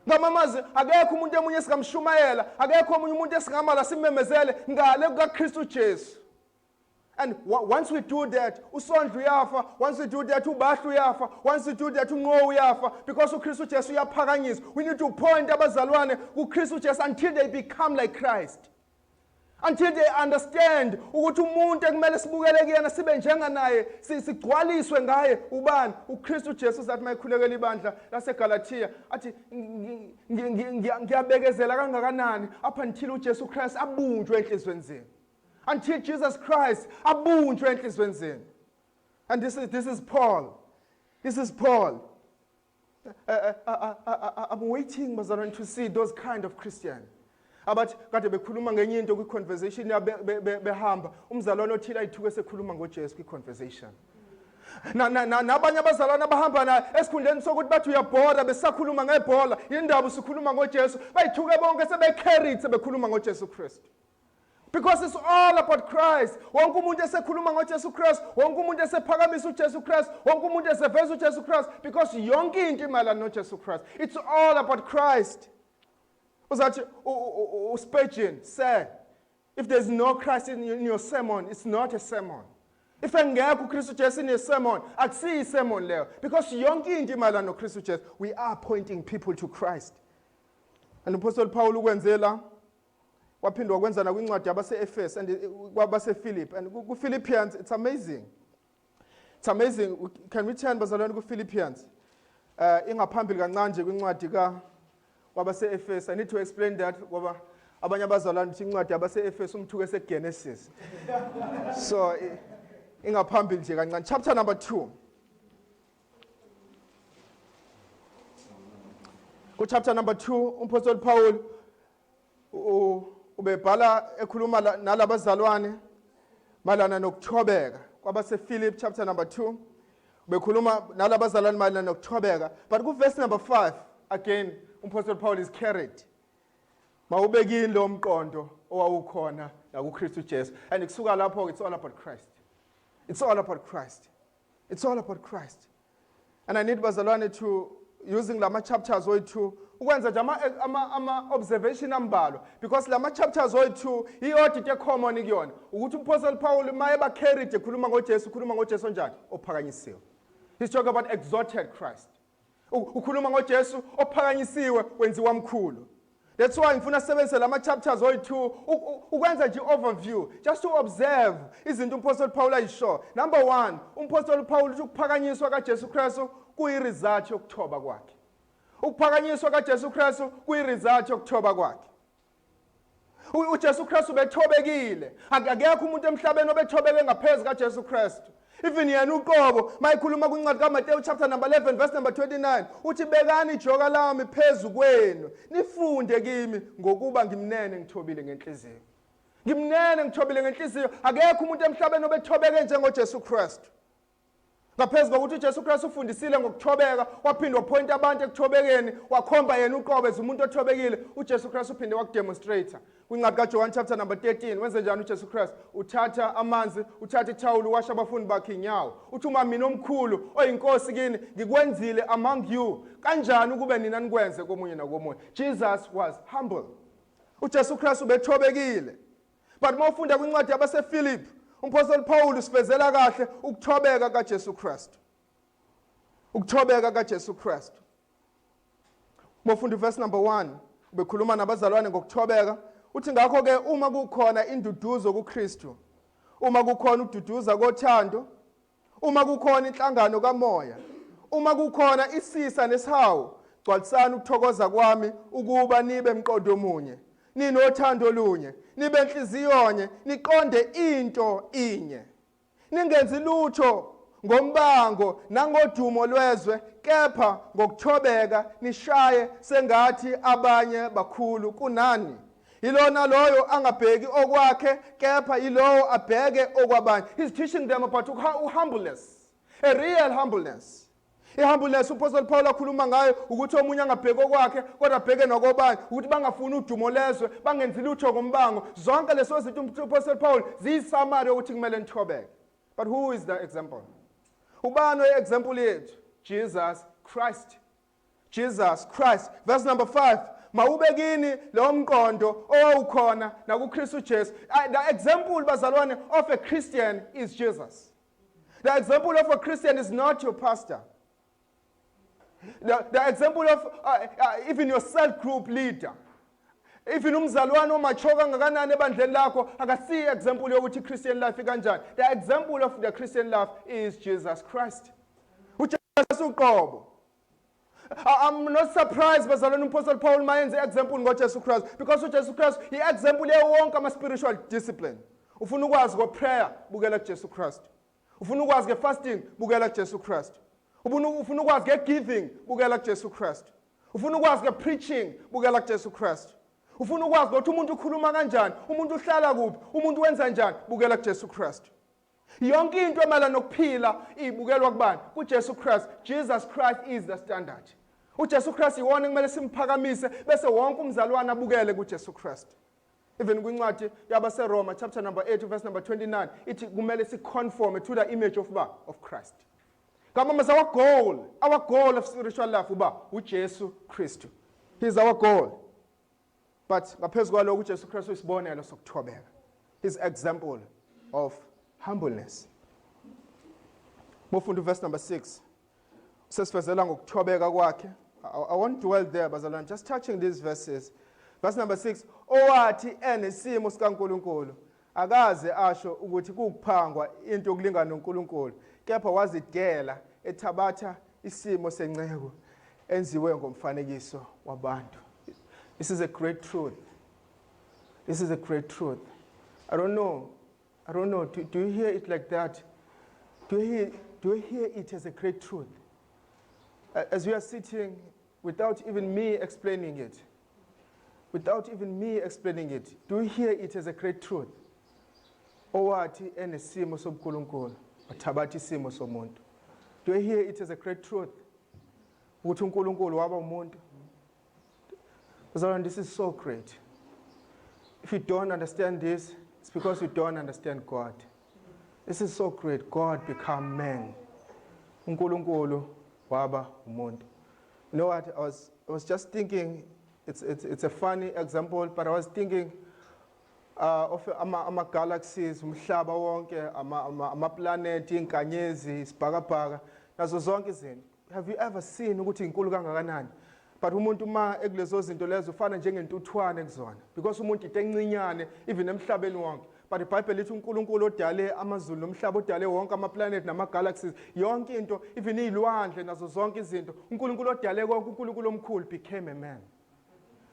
Ngamamazwi akekho umuntu emunye sikamshumayela, akekho omunye umuntu esingamala simemezele ngale kukaKristu Jesu. And once we do that, uSondlo uyafa, once we do that, uBahlu uyafa, once we do that, uNqo uyafa, because uKristu Jesu uyaphakanyiswa. We need to point abazalwane kuKristu Jesu until they become like Christ. Until they understand ukuthi umuntu ekumele sibukele kuyena sibe njenga naye sigcwaliswe ngaye ubani uKristu Jesu zathi mayikhulekela ibandla laseGalatia athi ngiyabekezela kangakanani up until uJesu Christ abunjwe enhlizweni zenu. Until Jesus Christ abunjwe enhlizweni zenu. And this is Paul. This is Paul. I'm waiting bazalwane to see those kind of Christians. Abathi kade bekhuluma ngenye into kwi-conversation behamba umzalwane othile ayithuke esekhuluma ngoJesu kwi-conversation. Nabanye abazalwane abahamba naye esikhundleni sokuthi bathi uyabhola besakhuluma ngebhola indaba usikhuluma ngoJesu bayithuke bonke sebecarried sebekhuluma ngoJesu Christ. Because it's all about Christ. Wonke umuntu esekhuluma ngoJesu Christ, wonke umuntu esephakamisa uJesu Christ, wonke umuntu eseveza uJesu Christ because yonke into imayelana noJesu Christ. It's all about Christ. Uzathi uSpurgeon said, if there's no Christ in your sermon, it's not a sermon. If engekho uKristu Jesu in your sermon, akusiyi sermon leyo because yonke into imayelana noKristu Jesu, we are pointing people to Christ. And Apostle Paul ukwenzela waphindwa kwenza na kwincwadi yabase-Efesu and kwabase-Philip and ku-Philippians it's amazing. It's amazing. Can we turn bazalwane ku-Philippians? Ingaphambili kancane nje kwincwadi kwabase-Efesu. I need to explain that ngoba abanye abazalwane ukuthi incwadi yabase-Efesu umthuke eseGenesis. So ingaphambili nje kancane. Chapter number 2. Ku-chapter number 2 uMapostle Paul ubebhala ekhuluma nalabazalwane malana nokuthobeka kwabase-Philip chapter number 2 bekhuluma nalabazalwane malana nokuthobeka but ku-verse number 5 again uMapostle Paul is carried mawubekini lo mqondo owawukhona nakuKristu Jesu and kusuka lapho it's all about Christ. It's all about Christ. It's all about Christ. And I need bazalwane to using lama chapters oyi-2 ukwenza nje ama-observation ambalwa because lama chapters oyi-2 i-audit ecommon kuyona ukuthi uMapostle Paul maye ba-carried ekhuluma ngoJesu onjani ophakanyisiwe. He's talking about exalted Christ. Ukhuluma ngoJesu ophakanyisiwe wenziwa mkhulu. That's why ngifuna sisebenzise lama chapters oyi-2 ukwenza nje overview just to observe izinto uMapostle Paul ayisho. Number 1, uMapostle Paul uthi ukuphakanyiswa kaJesu Kristu kuyiresult yokuthoba kwakhe. Ukuphakanyiswa kaJesu Kristu kuyiresult yokuthoba kwakhe. uJesu Kristu bethobekile. Akekho umuntu emhlabeni obethobeke ngaphezulu kaJesu Kristu. Even yena uqobo mayikhuluma kwincwadi kaMateyu chapter number 11 verse number 29 uthi bekani ijoka lami phezulu kwenu nifunde kimi ngokuba ngimnene ngithobile ngenhliziyo. Ngimnene ngithobile ngenhliziyo. Akekho umuntu emhlabeni obethobeke njengoJesu Kristu. Ngaphezulu kokuthi uJesu Kristu ufundisile ngokuthobeka waphinde wapoint abantu ekuthobekeni wakhomba yena uqobo umuntu othobekile uJesu Kristu uphinde wakudemonstrate kwincwadi kaJohn chapter number 13 wenze njani uJesu Kristu uthatha amanzi uthatha ithawula uwasha abafundi bakhe inyawo uthi uma mina omkhulu oyinkosi kini ngikwenzile among you kanjani ukube nina nikwenze komunye nakomunye. Jesus was humble. uJesu Kristu ubethobekile. But mawufunda kwincwadi yabase-Philip uMapostle Paul usivezela kahle ukuthobeka kaJesu Kristu. Ukuthobeka kaJesu Kristu. Mofunda verse number 1, bekhuluma nabazalwane ngokuthobeka, uthi ngakho ke uma kukhona induduzo kuKristu, uma kukhona ukududuza kothando, uma kukhona inhlangano kamoya, uma kukhona isisa nesihawu, gcwalisani ukuthokoza kwami ukuba nibe emqondo omunye, ninothando olunye, nibe enhliziyonye, niqonde into inye. Ningenzi lutho ngombango nangodumo lwezwe, kepha ngokuthobeka nishaye sengathi abanye bakhulu kunani. Ilona loyo angabheki okwakhe, kepha ilowo abheke okwabanye. He's teaching them about humbleness, a real humbleness. Ihumbleness uPaul Paul akhuluma ngayo ukuthi omunye angabheki okwakhe kodwa abheke nokobani, ukuthi bangafuni udumo lezwe, bangenzi lutho ngombango. Zonke leso zinto uPaul Paul ziyisummary ukuthi kumele nithobeke. But who is the example? Ubani example yethu? Jesus Christ. Jesus Christ. Verse number 5. Mawubekini lo mqondo owukhona nakuKristu Jesu. The example bazalwane of a Christian is Jesus. The example of a Christian is not your pastor. The example of even your cell group leader. Even umzalwane omachoka ngakanani ebandleni lakho akasi example yokuthi Christian life ikanjani. The example of the Christian life is Jesus Christ. uJesu uqobo. I'm not surprised bazalwane uPaul Paul mayenze example ngoJesu Christ, because uJesu Christ yi example yewonke ama spiritual discipline. Ufuna ukwazi ngo prayer, bukela kuJesu Christ. Ufuna ukwazi nge fasting, bukela kuJesu Christ. Ufuna ukwazi nge giving, bukela kuJesu Christ. Ufuna ukwazi nge preaching, bukela kuJesu Christ. Ufuna ukwazi ukuthi umuntu ukhuluma kanjani, umuntu uhlala kuphi, umuntu wenza njani, bukela kuJesu Christ. Yonke into emalana nokuphila ibukelwa kubani? kuJesu Christ. Jesus Christ is the standard. uJesu Christ iwona kumele simphakamise bese wonke umzalwane abukele kuJesu Christ. Even kwincwadi yabaseRoma chapter number 8 verse number 29 ithi kumele siconform to the image of Christ. Kama our goal of spiritual life uJesu Kristu. He is our goal. But ngaphezu kwalokho uJesu Kristu isibonelo sokuthobeka. His example of humbleness. Move to verse number 6. Sesifezela ngokuthobeka kwakhe. I won't dwell there, but I'm just touching these verses. Verse number 6. Owathi enesimo sikaNkulunkulu akaze asho ukuthi kukuphangwa into yokulingana noNkulunkulu, kepha wazidela ethabatha isimo senceko enziwe ngomfanekiso wabantu. This is a great truth. This is a great truth. I don't know. Do you hear it like that? Do you hear it as a great truth? As we are sitting, without even me explaining it, do you hear it as a great truth? Owathi enesimo sobuNkulunkulu wathabatha isimo somuntu. Do you hear it as a great truth? Ukuthi uNkulunkulu waba umuntu. This is so great. If you don't understand this, it's because you don't understand God. This is so great. God become man. uNkulunkulu waba umuntu. You know what? I was just thinking. It's a funny example, but I was thinking of ama galaxies, umhlaba wonke, ama planet, inkanyezi, isibhakabhaka, nazo zonke izinto. Have you ever seen ukuthi inkulu kangakanani? But umuntu ma ekulezo zinto lezo ufana njengentuthwane kuzona, because umuntu itencinyane even emhlabeni wonke. But iBhayibheli lithi uNkulunkulu odale amazulu nomhlaba, odale wonke ama planet nama galaxies, yonke into, even izilwandle nazo zonke izinto, uNkulunkulu odale konke, uNkulunkulu omkhulu became a man.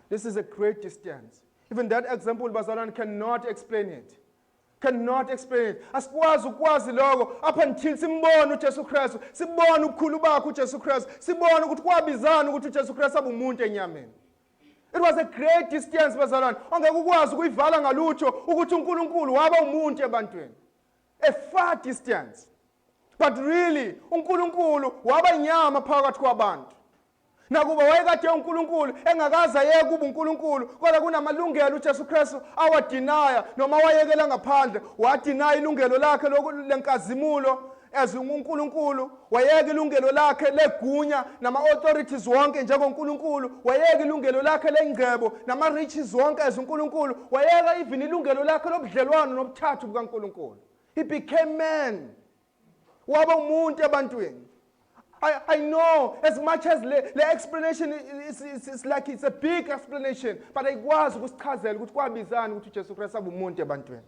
This is a great distance. Even that example bazalwane cannot explain it. Asikwazi ukwazi lokho up until simbone uJesu Kristu, sibone ukukhulu bakhe uJesu Kristu, sibone ukuthi kwabizana ukuthi uJesu Kristu abumuntu enyameni. It was a great distance bazalwane. Ongeke ukwazi ukuyivala ngalutho ukuthi uNkulunkulu waba umuntu ebantwini. A far distance. But really uNkulunkulu waba inyama phakathi kwabantu. Nakuba wayekade uNkulunkulu engakaza yeke kuba uNkulunkulu, kodwa kunamalungelo uJesu Kristu awadinaya noma wayekela ngaphandle, wadinaya ilungelo lakhe lenkazimulo as uNkulunkulu, wayeka ilungelo lakhe legunya nama authorities wonke njengoNkulunkulu, wayeka ilungelo lakhe lengcebo nama riches wonke as uNkulunkulu, wayeka even ilungelo lakhe lobudlelwano nobuthathu bukaNkulunkulu. He became man. Waba umuntu ebantwini. I know as much as the explanation is like it's a big explanation, but ayikwazi ukusichazela ukuthi kwabizani ukuthi uJesu Kristu abe umuntu ebantwini.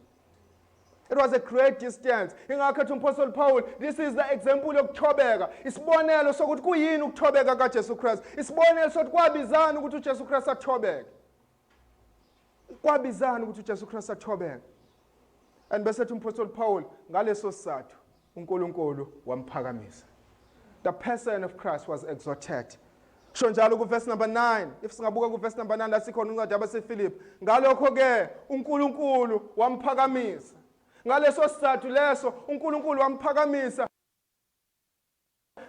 It was a great distance. Ingakho uMaphostoli Paul, this is the example yokuthobeka. Isibonelo sokuthi kuyini ukuthobeka kaJesu Kristu. Isibonelo sokuthi kwabizani ukuthi uJesu Kristu athobeke. Kwabizani ukuthi uJesu Kristu athobeke. And bese uMaphostoli Paul ngaleso sizathu uNkulunkulu wamphakamisa. The person of Christ was exalted. Sho njalo kuverse number 9. If singabuka kuverse number 9 la sikhona uncwadi yabaseFilipi. Ngalokho ke uNkulunkulu wamphakamisa. Ngaleso sizathu leso uNkulunkulu wamphakamisa.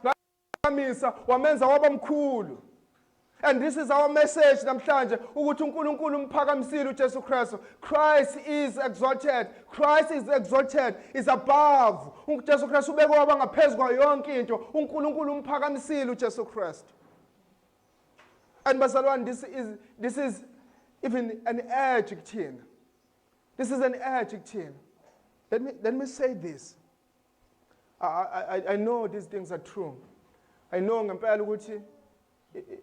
Wamphakamisa wamenza waba mkhulu. And this is our message namhlanje ukuthi uNkulunkulu umphakamisile uJesu Kristu. Christ is exalted. Christ is exalted, is above. uJesu Kristu ubekwe waba ngaphezulu kwayo yonke into. uNkulunkulu umphakamisile uJesu Kristu. And bazalwane, this is even an adjective. This is an adjective. Let me say this. I know these things are true. I know ngempela ukuthi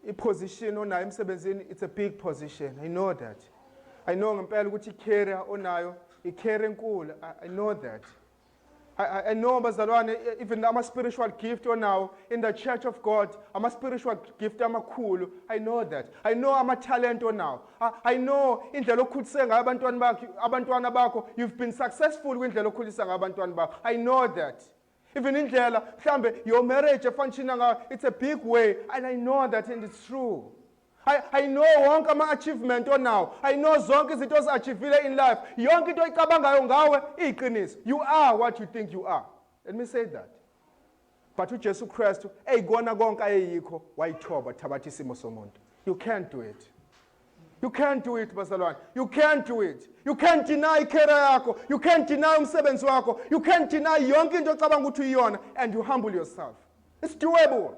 i-position onayo emsebenzini, it's a big position. I know that. I know ngempela ukuthi i-career onayo, i-career enkulu. I know that. I know bazalwane, even ama-spiritual gift onawo in the church of God, ama-spiritual gift amakhulu. I know that. I know ama-talent onawo. I know indlela okhulise ngayo abantwana bakho. You've been successful kwindlela okhulisa ngayo abantwana bakho. I know that. Even indlela mhlambe your marriage functioning ngayo, it's a big way, and I know that, and it's true. I know wonke ama-achievement onawo. I know zonke izinto ozi-achievile in life. Yonke into oyicabangayo ngawe iyiqiniso. You are what you think you are. Let me say that. But uJesu Kristu eyikona konke ayeyikho wayithoba thabatha isimo somuntu. You can't do it. You can't do it, bazalwane. You can't do it. You can't deny career yakho. You can't deny umsebenzi wakho. You can't deny yonke into ocabanga ukuthi uyiyona, and you humble yourself. It's doable.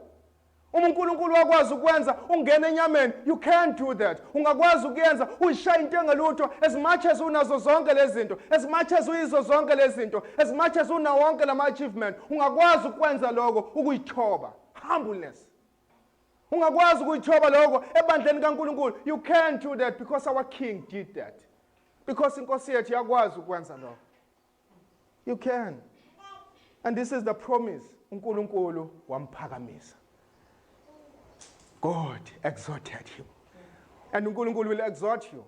uNkulunkulu wakwazi ukwenza ungena enyameni. You can't do that. Ungakwazi ukuyenza uyishaya into engelutho, as much as unazo zonke lezi zinto, as much as uyizo zonke lezi zinto, as much as una wonke lama achievement, ungakwazi ukwenza lokho ukuyithoba. Humbleness. Ungakwazi ukuyithoba lokho ebandleni kaNkulunkulu. You can't do that because our King did that. Because inkosi yethu yakwazi ukwenza lokho. You can. And this is the promise. uNkulunkulu wamphakamisa. God exalted him. And uNkulunkulu will exalt you.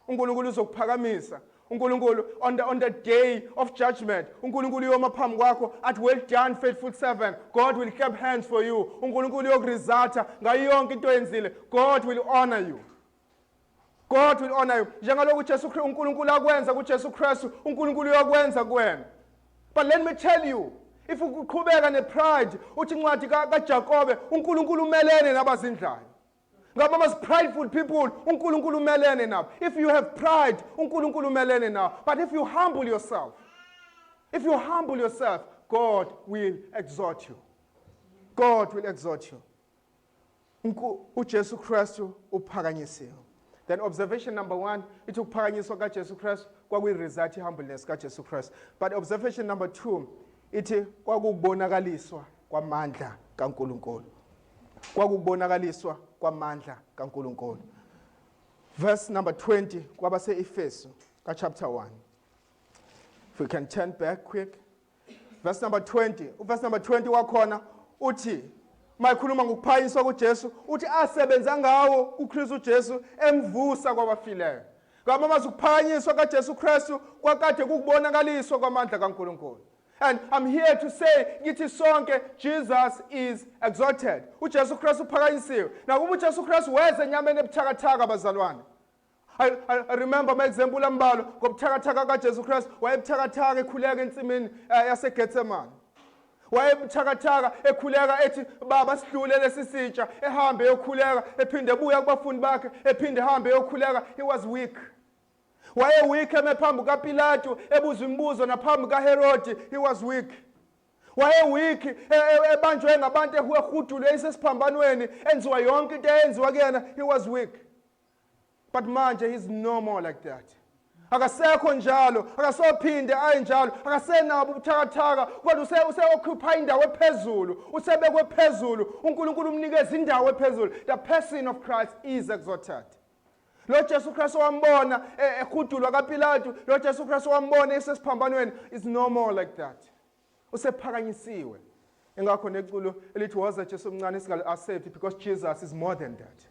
uNkulunkulu uzokuphakamisa. uNkulunkulu on the day of judgment, uNkulunkulu yoma phambi kwakho athi, well done faithful servant. God will clap hands for you. uNkulunkulu yokurizatha ngayo yonke into oyenzile. God will honor you. God will honor you. Njengalokhu uJesu Kristu uNkulunkulu akwenza kuJesu Kristu, uNkulunkulu uyakwenza kuwena. But let me tell you, if uqhubeka nepride, uthi incwadi kaJakobe, uNkulunkulu umelene nabazindlayo. Ngaba mas prideful people, uNkulunkulu umelene nabo. If you have pride, uNkulunkulu umelene nabo. But if you humble yourself, God will exalt you. God will exalt you. uJesu Kristu uphakanyisiwe. Then observation number 1, it ukuphakanyiswa kaJesu Kristu kwakuyi-result humbleness kaJesu Kristu. But observation number 2, ithi kwakubonakaliswa kwamandla kaNkulunkulu. Kwakubonakaliswa kwamandla kaNkulunkulu. Verse number 20 kwabase-Efesu ka chapter 1. If we can turn back quick. Verse number 20. Verse number 20 wakhona uthi mayikhuluma ngokuphakanyiswa kuJesu, uthi asebenza ngawo uKristu uJesu emvusa kwabafileyo. Ngaba mazukuphakanyiswa kaJesu Kristu kwakade kukubonakaliswa kwamandla kaNkulunkulu. And I'm here to say, ngithi sonke, Jesus is exalted. uJesu Kristu uphakanyisiwe. Now uJesu Kristu weza enyameni ebuthakathaka bazalwane. I remember my example ambalo ngobuthakathaka kaJesu Kristu, wayebuthakathaka ekhuleka ensimini yaseGetsemane. Wayebuthakathaka ekhuleka ethi baba sidlule lesisitsha, ehambe yokhuleka, ephinde ebuya kubafundi bakhe, ephinde ehambe yokhuleka. He was weak. Waye-weak emephambi kaPilato, ebuza imibuzo naphambi kaHerodi. He was weak. Waye-weak ebanjwe ngabantu ehudulwe isesiphambanweni, enziwa yonke into eyenziwa kuyena. He was weak. But manje he's no more like that. Akasekho njalo, akasophinde ayenjalo, akasenabo ubuthakathaka, kodwa useoccupy indawo ephezulu, usebekwe phezulu, uNkulunkulu umnikeza indawo ephezulu. The person of Christ is exalted. Lo Jesu Kristu wambona ekhudulwa kaPilato, lo Jesu Kristu wambona esesiphambanweni is no more like that. Usephakanyisiwe. Engakho neculo elithi woza Jesu omncane singali accept because Jesus is more than that.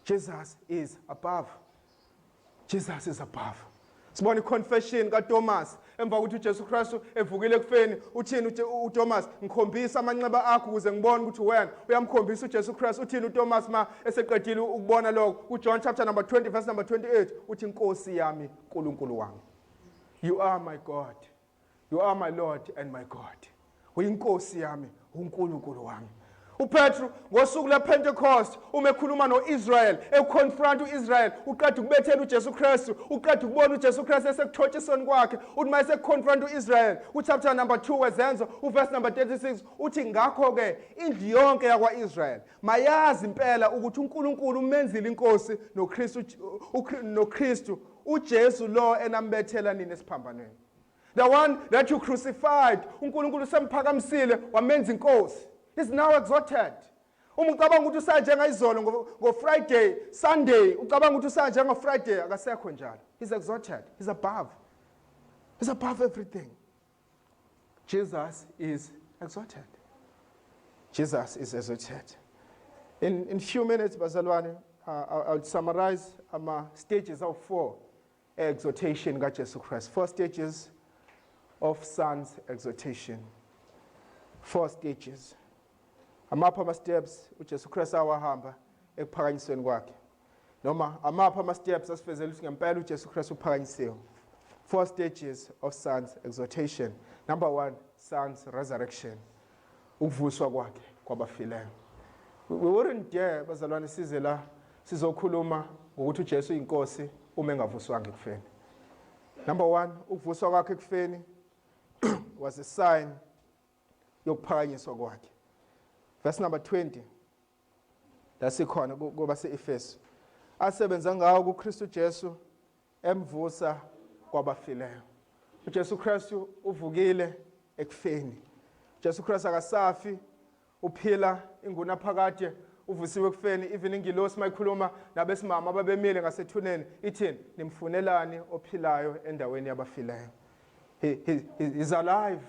Jesus is above. Jesus is above. Sibona iconfession kaThomas emva ukuthi uJesu Kristu evukile ekufeni, uthini uThomas, ngikhombisa amanxeba akho ukuze ngibone ukuthi wena uyamkhombisa uJesu Kristu. Uthini uThomas ma eseqedile ukubona lokho? uJohn chapter number 20 verse number 28 uthi Nkosi yami uNkulunkulu wami. You are my God. You are my Lord and my God. Uyinkosi yami, uNkulunkulu wami. uPetru ngosuku lePentecost umekhuluma noIsrael, econfront uIsrael, uqeda ukubethela uJesu Kristu, uqeda ukubona uJesu Kristu esekuthotshisweni kwakhe, uthi mayese confront uIsrael, uchapter number 2 wezenzo, uverse number 36 uthi ngakho ke indlu yonke yakwaIsrael mayazi impela ukuthi uNkulunkulu umenzile inkosi noKristu uJesu lo enambethela nini esiphambanweni. The one that you crucified, uNkulunkulu semphakamisile wamenza inkosi. He's now exalted. Ucabanga ukuthi usanjenga izolo ngo Friday, Sunday, ucabanga ukuthi usanjenga Friday, akasekho njalo. He's exalted. He's above. He's above everything. Jesus is exalted. Jesus is exalted. In few minutes, bazalwane, I'll summarize stages of 4 exaltation kaJesu Christ. 4 stages of Son's exaltation. 4 stages. Amapha ama-steps uJesu Kristu awahamba ekuphakanyisweni kwakhe. Noma amapha ama-steps asifezela ukuthi ngempela uJesu Kristu uphakanyisiwe. 4 stages of Son's exaltation. Number 1, Son's resurrection. Ukuvuswa kwakhe kwabafileyo. We wouldn't dare bazalwane size la sizokhuluma ngokuthi uJesu inkosi uma engavuswanga ekufeni. Number 1, ukuvuswa kwakhe ekufeni was a sign yokuphakanyiswa kwakhe. Verse number 20. Lasikhona kwabase-Efesu. Asebenza ngawo kuKristu Jesu emvusa kwabafileyo. uJesu Kristu uvukile ekufeni. uJesu Kristu akasafi, uphila ingunaphakade, uvusiwe ekufeni. Even ingilosi mayikhuluma nabesimama ababemile ngasethuneni ithini? Nimfunelani ophilayo endaweni yabafileyo. He's alive.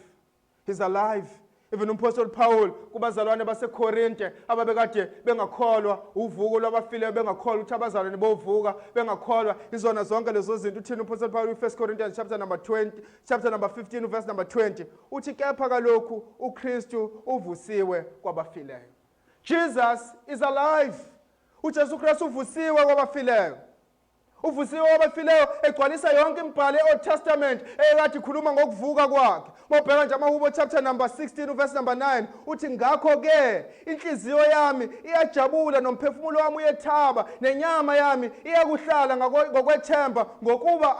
He's alive. Even uMapostle Paul kubazalwane baseKorinte ababekade bengakholwa uvuko lwabafileyo, bengakholwa ukuthi abazalwane bovuka, bengakholwa izona zonke lezo zinto. Uthini uMapostle Paul in 1 Corinthians chapter number 15 verse number 20 uthi kepha kalokhu uKristu uvusiwe kwabafileyo. Jesus is alive. uJesu Kristu uvusiwe kwabafileyo. Uvusiwe kwabafileyo egcwalisa yonke imibhalo ye-Old Testament ekade ikhuluma ngokuvuka kwakhe. Mawubheka nje amaHubo chapter number 16 verse number 9 uthi ngakho ke inhliziyo yami iyajabula nomphefumulo wami uyethaba, nenyama yami iyakuhlala ngokwethemba ngokuba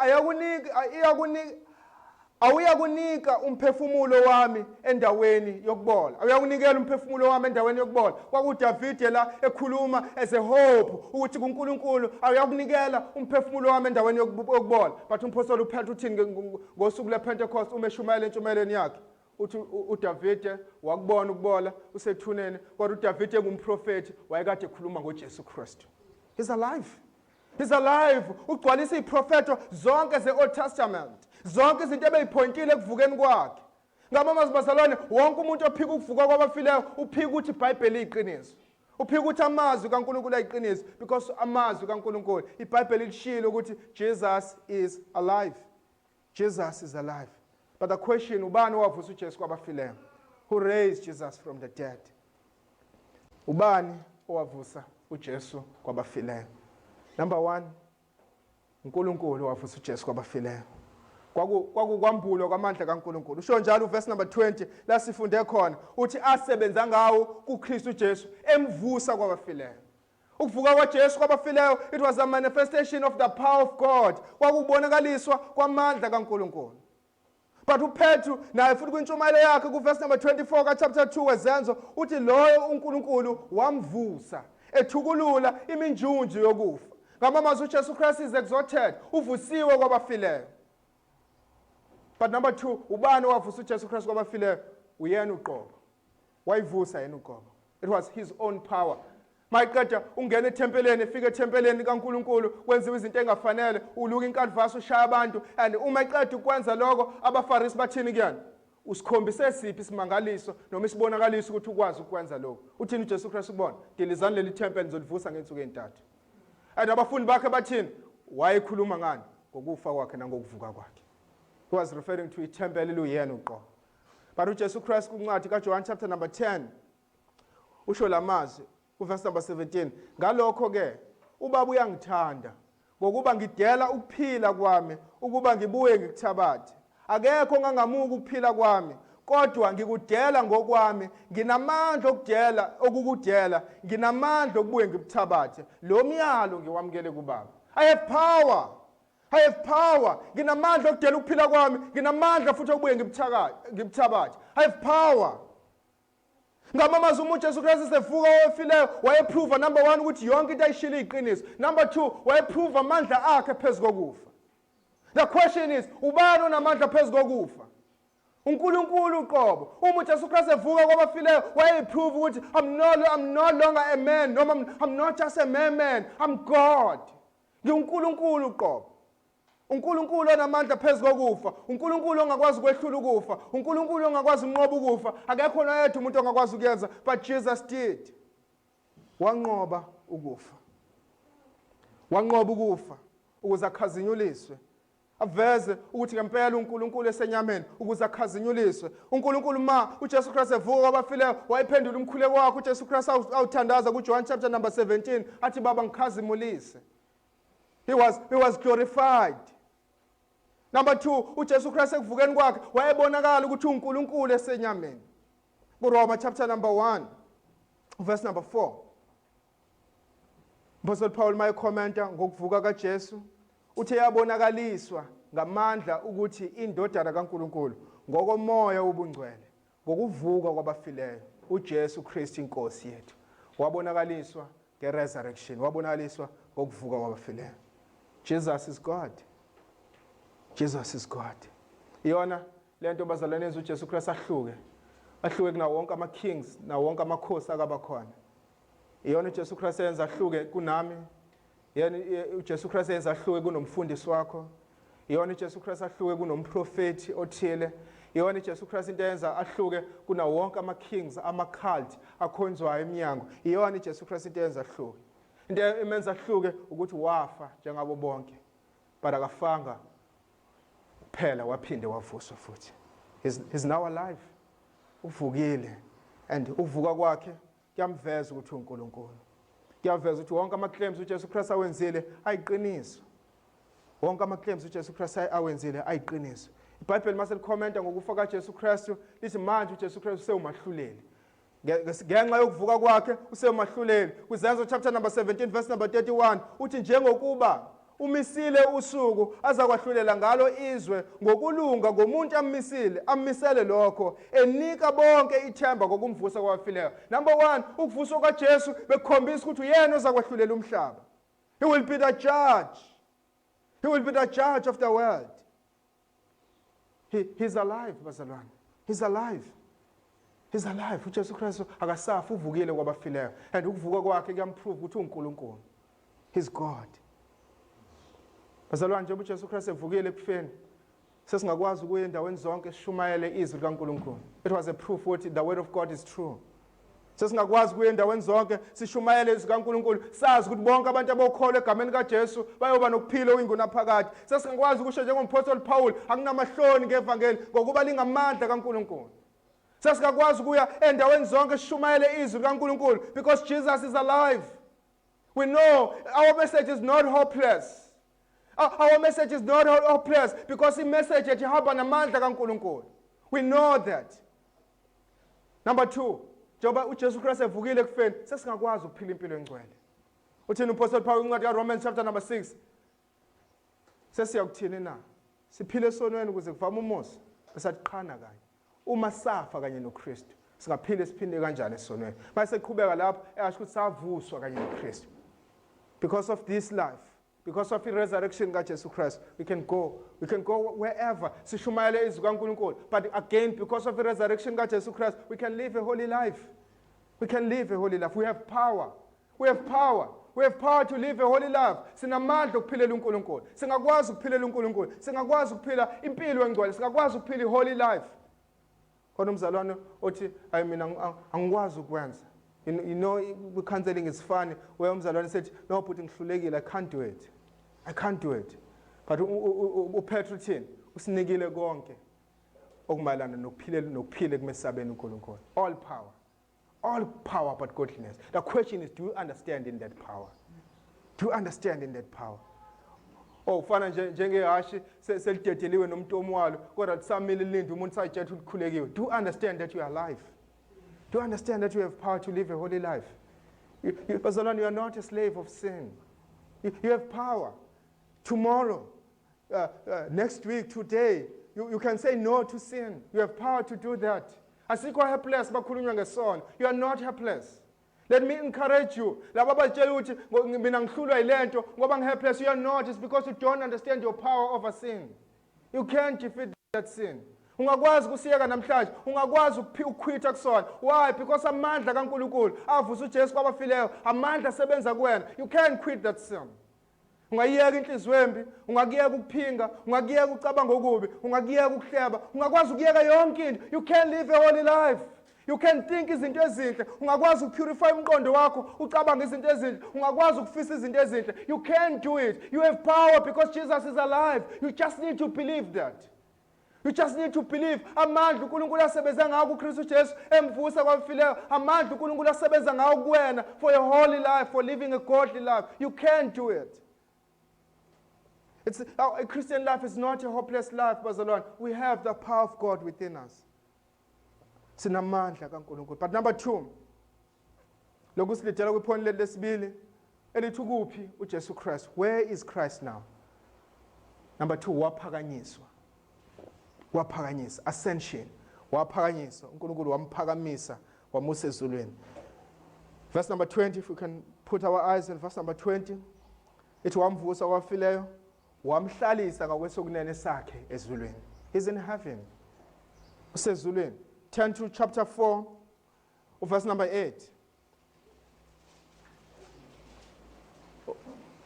awuyakunika umphefumulo wami endaweni yokubola. Awuyakunikela umphefumulo wami endaweni yokubola. KwakuDavide la ekhuluma as a hope ukuthi kuNkulunkulu awuyakunikela umphefumulo wami endaweni yokubola. But uMphostoli uPetru uthini ngosuku lePentecost umeshumayela entshumayeleni yakhe? Uthi uDavide wakubona ukubola usethuneni, kodwa uDavide ngumprofeti wayekade ekhuluma ngoJesu Kristu. He's alive. He's alive. Ugcwalisa iprofeto zonke ze-Old Testament. Zonke izinto ebeyipointile ekuvukeni kwakhe. Ngama bazalwane wonke umuntu ophika ukuvuka kwabafileyo uphika ukuthi iBhayibheli liyiqiniso. Uphika ukuthi amazwi kaNkulunkulu ayiqiniso because amazwi kaNkulunkulu iBhayibheli lishilo ukuthi Jesus is alive. Jesus is alive. But the question, ubani owavusa uJesu kwabafileyo? Who raised Jesus from the dead? Ubani owavusa uJesu kwabafileyo? Number 1, uNkulunkulu wavusa uJesu kwabafileyo. Kwakukwambulwa kwamandla kaNkulunkulu. Usho njalo uverse number 20 la sifunde khona uthi asebenza ngawo kuKristu Jesu emvusa kwabafileyo. Ukuvuka kwaJesu kwabafileyo, it was a manifestation of the power of God. Kwakubonakaliswa kwamandla kaNkulunkulu. But uPetru naye futhi kwintshumayelo yakhe kuverse number 24 ka chapter 2 wezenzo uthi loyo uNkulunkulu wamvusa ethukulula iminjunju yokufa. Ngamamazwi uJesu Christ is exalted, uvusiwe kwabafileyo. But number 2, ubani owavusa uJesu Christ kwabafileyo? Uyena uqobo. Wayivusa yena uqobo. It was his own power. Mayiqeda ungena ethempeleni, efika ethempeleni kaNkulunkulu, kwenziwa izinto engafanele, uluka inkalvasi ushaya abantu, and uma eqeda ukwenza lokho abaFarisi bathini kuyena? Usikhombise siphi isimangaliso noma isibonakaliso ukuthi ukwazi ukwenza lokho? Uthini uJesu Christ ukubona? Dilizani leli tempele ngizolivusa ngensuku ezintathu. And abafundi bakhe bathini? Wayekhuluma ngani? Ngokufa kwakhe nangokuvuka kwakhe. He was referring to itempele luyena uqobo. But uJesu Christ kuncwadi kaJohn chapter number 10 usho lamazwi verse number 17, ngalokho ke ubaba uyangithanda ngokuba ngidela ukuphila kwami ukuba ngibuye ngikuthabathe. Akekho ongangamuka ukuphila kwami, kodwa ngikudela ngokwami, nginamandla okukudela, nginamandla okubuye ngikuthabathe. Lo myalo ngiwamukele kubaba. I have power. Nginamandla okudela ukuphila kwami, nginamandla futhi okubuye ngikuthabathe. I have power. Ngamamazwi uJesu Christ sevuka ofileyo, wayeprove number 1 ukuthi yonke into ayishilo iqiniso. Number 2, wayeprove amandla akhe phezulu kokufa. The question is, ubani onamandla phezulu kokufa? uNkulunkulu uqobo. Uma uJesu Christ evuka kwabafileyo, wayeprove ukuthi I'm no longer a man, noma I'm not just a man, I'm God. NgiuNkulunkulu uqobo. uNkulunkulu onamandla phezulu kokufa, uNkulunkulu ongakwazi ukwehlula ukufa, uNkulunkulu ongakwazi unqoba ukufa. Akekho noyedwa umuntu ongakwazi ukuyenza, but Jesus did. Wanqoba ukufa. Wanqoba ukufa ukuze akhazinyuliswe. Aveze ukuthi ngempela uNkulunkulu esenyameni ukuze akhazinyuliswe. uNkulunkulu ma uJesu Christ evuka kwabafileyo, wayephendula umkhuleko wakhe uJesu Christ awuthandaza kuJohn chapter number 17, athi baba ngikhazimulise. He was glorified. Number 2, uJesu Christ ekuvukeni kwakhe wayebonakala ukuthi uNkulunkulu esenyameni. kuRoma chapter number 1 verse number 4. Apostle Paul mayekhomenta ngokuvuka kaJesu, uthe yabonakaliswa ngamandla ukuthi indodana kaNkulunkulu ngokomoya ubungcwele, ngokuvuka kwabafileyo, uJesu Kristu inkosi yethu. Wabonakaliswa ngeresurrection, wabonakaliswa ngokuvuka kwabafileyo. Jesus is God. Jesus is God. Iyona lento bazalwane uJesu Christ ahluke kuna wonke ama-kings na wonke amakhosi akabakhona. Iyona uJesu Christ yenza ahluke kunami. Iyona uJesu Christ yenza ahluke kunomfundisi wakho. Iyona uJesu Christ ahluke kunomprofeti othile. Iyona uJesu Christ into yenza ahluke kuna wonke ama-kings, ama-cult akhonzwayo eminyango. Iyona uJesu Christ into yenza ahluke. Into emenza ahluke ukuthi wafa njengabo bonke, but akafanga phela waphinde wavuswa futhi. He's now alive. Uvukile, and uvuka kwakhe kuyamveza ukuthi uNkulunkulu. Kuyaveza ukuthi wonke ama-claims uJesu Christ awenzile ayiqiniso. Wonke ama-claims uJesu Christ awenzile ayiqiniso. iBhayibheli mase likhomenta ngokufa kaJesu Kristu lithi manje uJesu Kristu usewumahluleli. Ngenxa yokuvuka kwakhe usewumahluleli. Kuzenzo chapter number 17 verse number 31 uthi njengokuba umisile usuku azakwahlulela ngalo izwe ngokulunga ngomuntu amisele lokho, enika bonke ithemba ngokumvusa kwabafileyo. Number 1, ukuvuswa kaJesu bekhombisa ukuthi uyena ozakwahlulela umhlaba. He will be the judge. He will be the judge of the world. He's alive, bazalwane. He's alive. He's alive. uJesu Kristu akasafa, uvukile kwabafileyo, and ukuvuka kwakhe kuyamprove ukuthi uNkulunkulu. He's God. Bazalwane, njengoba uJesu Kristu evukile ekufeni, sesingakwazi ukuya endaweni zonke sishumayele izwi likaNkulunkulu. It was a proof ukuthi the word of God is true. Sesingakwazi ukuya endaweni zonke sishumayele izwi likaNkulunkulu, sazi ukuthi bonke abantu abokholwa egameni kaJesu bayoba nokuphila okungunaphakade. Sesingakwazi ukusho njengoMaphostoli Paul, akunamahloni ngevangeli ngokuba lingamandla kaNkulunkulu. Sesingakwazi ukuya endaweni zonke sishumayele izwi likaNkulunkulu because Jesus is alive. We know our message is not hopeless. Our message is not hopeless because the message that ihamba namandla kaNkulunkulu. We know that. Number 2, njengoba uJesu Kristu evukile ekufeni, sesingakwazi ukuphila impilo engcwele. Uthini uApostle Paul incwadi kaRomans chapter number 6? Sesiyakuthini na? Siphile esonweni ukuze kuvame umusa, besaqhana kanye. Uma safa kanye noKristu, singaphile siphinde kanjani esonweni? Mase siqhubeka lapho, eyasho ukuthi savuswa kanye noKristu. Because of this life, Because of the resurrection kaJesu Christ, we can go wherever. Sishumayele izwi kaNkulunkulu. But again, because of the resurrection kaJesu Christ, we can live a holy life. We can live a holy life. We have power. We have power. We have power to live a holy life. Sinamandla ukuphilela uNkulunkulu. Singakwazi ukuphilela uNkulunkulu. Singakwazi ukuphila impilo engcwele. Singakwazi ukuphila holy life. Khona umzalwane othi ayi mina angikwazi ukwenza. You know, counseling is funny. Where umzalwane said, no, but ngihlulekile, I can't do it. I can't do it. But uPetru thini usinikile konke okumayelana nokuphila kumesabeni uNkulunkulu. All power. All power but godliness. The question is, do you understand in that power? Do you understand in that power? Oh, fana njengehashi selidedeliwe nomuntu omwalo kodwa tsamile lindi umuntu sayitshela ukukhulekiwe. Do you understand that you are alive? Do you understand that you have power to live a holy life? Bazalwane, you are not a slave of sin. You have power. Tomorrow, next week, today, you can say no to sin. You have power to do that. Asikho helpless bakhulunywa ngesono. You are not helpless. Let me encourage you. Laba batshela ukuthi mina ngihlulwa yilento ngoba ngihelpless. You are not. It's because you don't understand your power over sin. You can't defeat that sin. Ungakwazi kusiyeka namhlanje, ungakwazi ukukhwitha kusona. Why? Because amandla kaNkulunkulu avusa uJesu kwabafileyo, amandla asebenza kuwena. You can't quit that sin. Ungayiyeka inhliziyo embi, ungakuyeka ukuphinga, ungakuyeka ucabanga okubi, ungakuyeka ukuhleba, ungakwazi ukuyeka yonke into. You can live a holy life. You can think izinto ezinhle, ungakwazi ukupurify umqondo wakho, ucabanga izinto ezinhle, ungakwazi ukufisa izinto ezinhle. You can do it. You have power because Jesus is alive. You just need to believe that. You just need to believe. Amandla uNkulunkulu asebenza ngawo kuKristu Jesu emvusa kwabafileyo. Amandla uNkulunkulu asebenza ngawo kuwena for a holy life, for living a godly life. You can do it. A Christian life is not a hopeless life, bazalwane. We have the power of God within us. Sinamandla kaNkulunkulu. But number 2, lokhu silidela kwiphoni lesibili elithi kuphi uJesu Christ. Where is Christ now? Number 2, waphakanyiswa. Waphakanyiswa, ascension. Waphakanyiswa, uNkulunkulu wamphakamisa, wamusa ezulwini. Verse number 20, if we can put our eyes on verse number 20. Ithi wamvusa kwabafileyo, wamhlalisa ngakwesokunene sakhe ezulwini. He's in heaven. Usezulwini. Turn to chapter 4, verse number 8.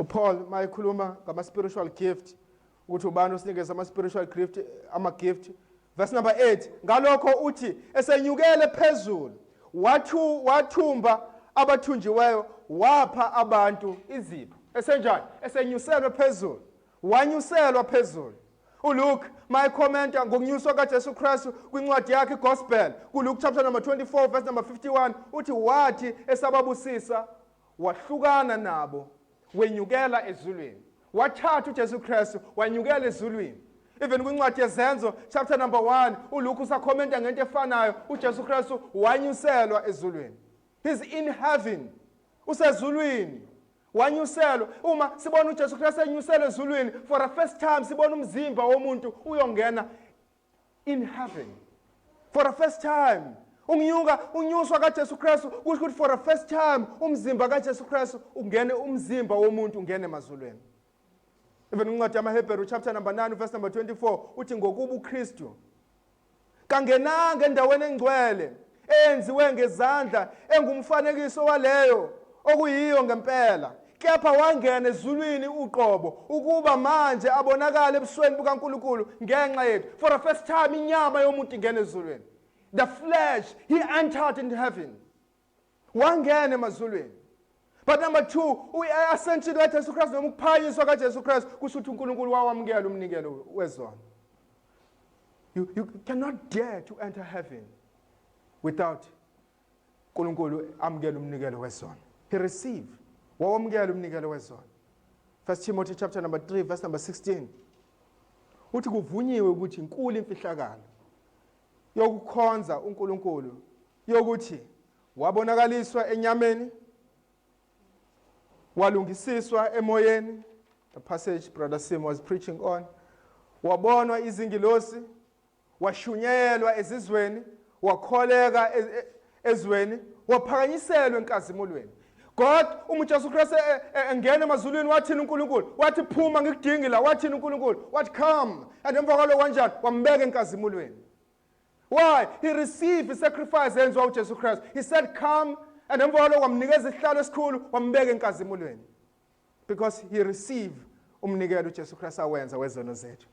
Paul mayikhuluma ngama-spiritual gift, ukuthi ubani usinikeza ama-spiritual gift, ama-gift. Verse number 8, ngalokho uthi, esenyukele phezulu, wathumba abathunjiweyo, wapha abantu izipho. Esenjani? Esenyuselwe phezulu. Wanyuselwa phezulu. uLuke mayikhomenta ngokunyuswa kaJesu Kristu kwincwadi yakhe iGospel, kuLuke chapter number 24 verse number 51, uthi wathi esababusisa wahlukana nabo wenyukela ezulwini. Wathatha uJesu Kristu wanyukela ezulwini. Even kwincwadi yezenzo chapter number 1, uLuke usakhomenta ngento efanayo, uJesu Kristu wanyuselwa ezulwini. He's in heaven. Usezulwini. Wanyuselwa. Uma sibona uJesu Kristu enyuselwa ezulwini, for the first time sibona umzimba womuntu uyongena in heaven. For the first time. Unyuswa kaJesu Kristu kusho ukuthi for the first time umzimba kaJesu Kristu ungene, umzimba womuntu ungene emazulwini. Even incwadi yamaHebheru chapter number 9 verse number 24 uthi ngokuba uKristu kangenanga endaweni engcwele enziwe ngezandla engumfanekiso waleyo okuyiyo ngempela, kepha wangena ezulwini uqobo ukuba manje abonakala ebusweni bukaNkulunkulu ngenxa yethu. For the first time inyama yomuntu ingena ezulwini. The flesh, he entered into heaven. Wangena emazulwini. But number 2, ascension kaJesu Kristu noma ukuphakanyiswa kaJesu Kristu kusho ukuthi uNkulunkulu wawamukela umnikelo wezono. You cannot dare to enter heaven without uNkulunkulu amukela umnikelo wezono. He received. Wawamukela umnikelo wezono. 1 Timothy chapter number 3 verse number 16. Uthi kuvunyiwe ukuthi inkulu imfihlakalo yokukhonza uNkulunkulu yokuthi wabonakaliswa enyameni, walungisiswa emoyeni. The passage Brother Sim was preaching on. Wabonwa izingilosi, washunyelwa ezizweni, wakholeka ezweni, waphakanyiselwa enkazimulweni. God uJesu Kristu engena emazulwini wathini uNkulunkulu wathi phuma ngikudingi la wathini uNkulunkulu wathi come and emva kwalo kanjani wambeka enkazimulweni. Why? He received the sacrifice enziwa uJesu Kristu. He said come and emva kwalo kwamnikeza isihlalo esikhulu wambeka enkazimulweni. Because he received umnikelo uJesu Kristu awenza wezono zethu.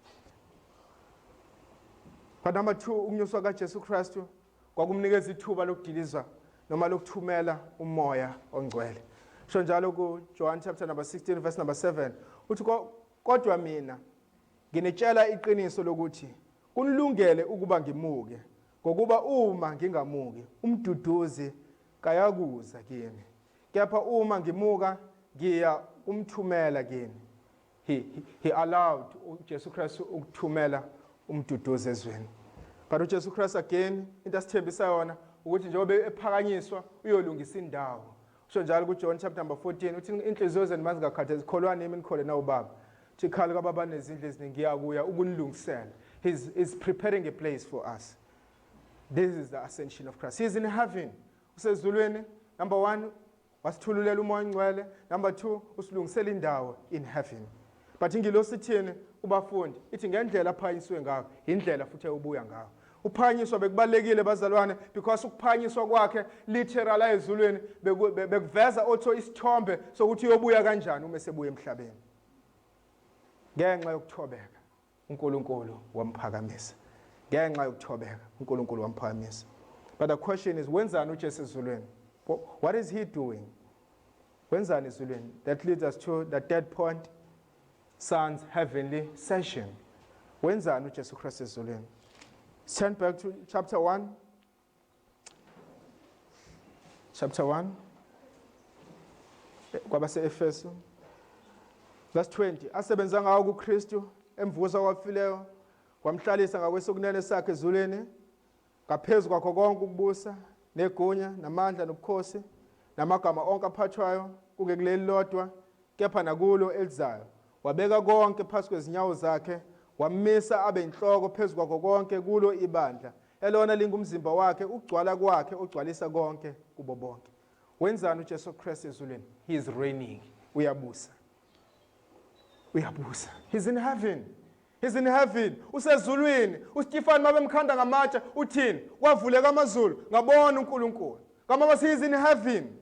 But number 2 ukunyuswa kaJesu Kristu kwakumnikeza ithuba lokudilizwa noma lokuthumela umoya ongcwele. Sho njalo ku John chapter number 16 verse number 7 uthi kodwa mina nginetshela iqiniso lokuthi kunilungele ukuba ngimuke ngokuba uma ngingamuki umduduzi kayakuza kini kepha uma ngimuka ngiya umthumela kini. He allowed uJesu Kristu ukuthumela umduduzi ezweni. But uJesu Kristu again into asithembisa yona ukuthi njengoba ephakanyiswa uyolungisa indawo. Sho njalo ku John chapter number 14 uthi inhliziyo zenu mazingakhathezi kholwani yimi nikhole na ubaba. Uthi khala kwababa nezindlu eziningi ngiyakuya ukunilungisela. He's preparing a place for us. This is the ascension of Christ. He is in heaven. Usezulwini. Number 1 wasithululela umoya ongcwele. Number 2 usilungisela indawo in heaven. But ingilosi ithini kubafundi ithi ngendlela aphanyiswe ngayo indlela futhi ubuya ngayo. Uphanyiswa bekubalekile bazalwane because ukuphanyiswa kwakhe literal ezulwini bekuveza otho isithombe sokuthi uyobuya kanjani uma esebuya emhlabeni. Ngenxa yokuthobeka uNkulunkulu wamphakamisa. Ngenxa yokuthobeka uNkulunkulu wamphakamisa. But the question is wenzani uJesu ezulwini? What is he doing? Wenzani ezulwini? That leads us to the third point. Son's heavenly session. Wenzani uJesu Kristu ezulwini? Turn back to chapter 1. Chapter 1. Kwabase-Efesu. Verse 20. Asebenza ngawo kuKristu emvusa kwabafileyo kwamhlalisa ngakwesokunene sakhe ezulwini ngaphezulu kwakho konke ukubusa negunya namandla nobukhosi namagama onke aphathwayo kuke kuleli lodwa kepha nakulo elizayo. Wabeka konke phansi kwezinyawo zakhe wamisa abe inhloko phezulu kwakho konke kulo ibandla elona lingumzimba wakhe ugcwala kwakhe ugcwalisa konke kubo bonke. Wenzani uJesu Kristu ezulwini? He is reigning. Uyabusa. Uyabusa. He's in heaven. He's in heaven. Usezulwini. uStefan mabemkhanda ngamatshe uthini? Kwavuleka amazulu ngabona uNkulunkulu. Kama he's in heaven.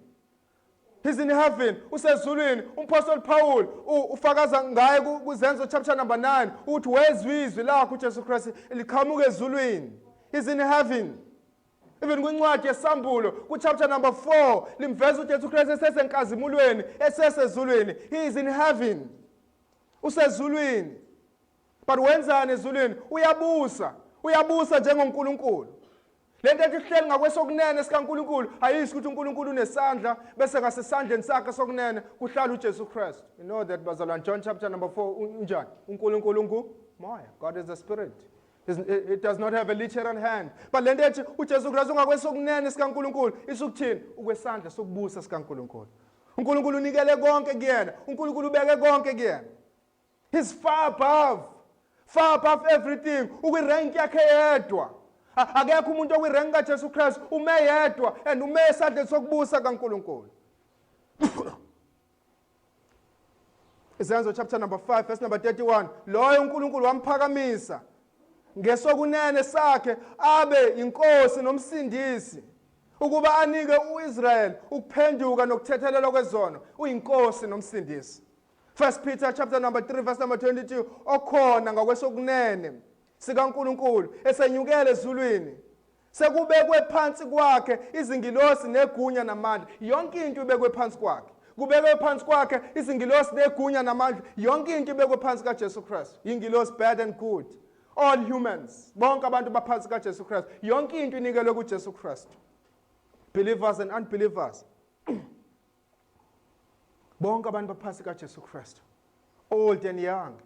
He's in heaven. Usezulwini. Umpostoli Paul ufakaza ngaye kuZenzo chapter number 9 uthi wezizwi lakho uJesu Kristu liqhamuka ezulwini. He's in heaven. Even kwincwadi yesambulo ku chapter number 4 limveza uJesu Kristu esenkazimulweni esesezulwini. He is in heaven. Usezulwini. But wenzani ezulwini? Uyabusa. Uyabusa njengoNkulunkulu. Lento ethi ihleli ngakwesokunene sikaNkulunkulu ayisho ukuthi uNkulunkulu unesandla bese ngasesandleni sakhe sokunene kuhlala uJesu Kristu. You know that bazalwane John chapter number 4 unjani? uNkulunkulu ngumoya. God is a spirit. It does not have a literal hand. But lento ethi uJesu Kristu ngakwesokunene sikaNkulunkulu isho ukuthini? Ukwesandla sokubusa sikaNkulunkulu. uNkulunkulu unikele konke kuyena. uNkulunkulu ubeke konke kuyena. He's far above everything. Ukwirank yakhe yedwa. Akekho umuntu okwirank kaJesu Kristu ume yedwa and ume esandleni sokubusa kaNkulunkulu. Izenzo chapter number 5 verse number 31. Loyo uNkulunkulu wamphakamisa ngesokunene sakhe abe inkosi nomsindisi ukuba anike uIsrael ukuphenduka nokuthethelelwa kwezono. Uyinkosi nomsindisi. 1 Peter chapter number 3 verse number 22 okhona ngakwesokunene sikaNkulunkulu esenyukele ezulwini sekubekwe phansi kwakhe izingilosi negunya namandla. Yonke into ibekwe phansi kwakhe. Kubekwe phansi kwakhe izingilosi negunya namandla. Yonke into ibekwe phansi kaJesu Kristu. Ingilosi bad and good. All humans. Bonke abantu baphansi kaJesu Kristu. Yonke into inikelwe kuJesu Kristu. Believers and unbelievers. Bonke abantu baphansi kaJesu Kristu. Old and young.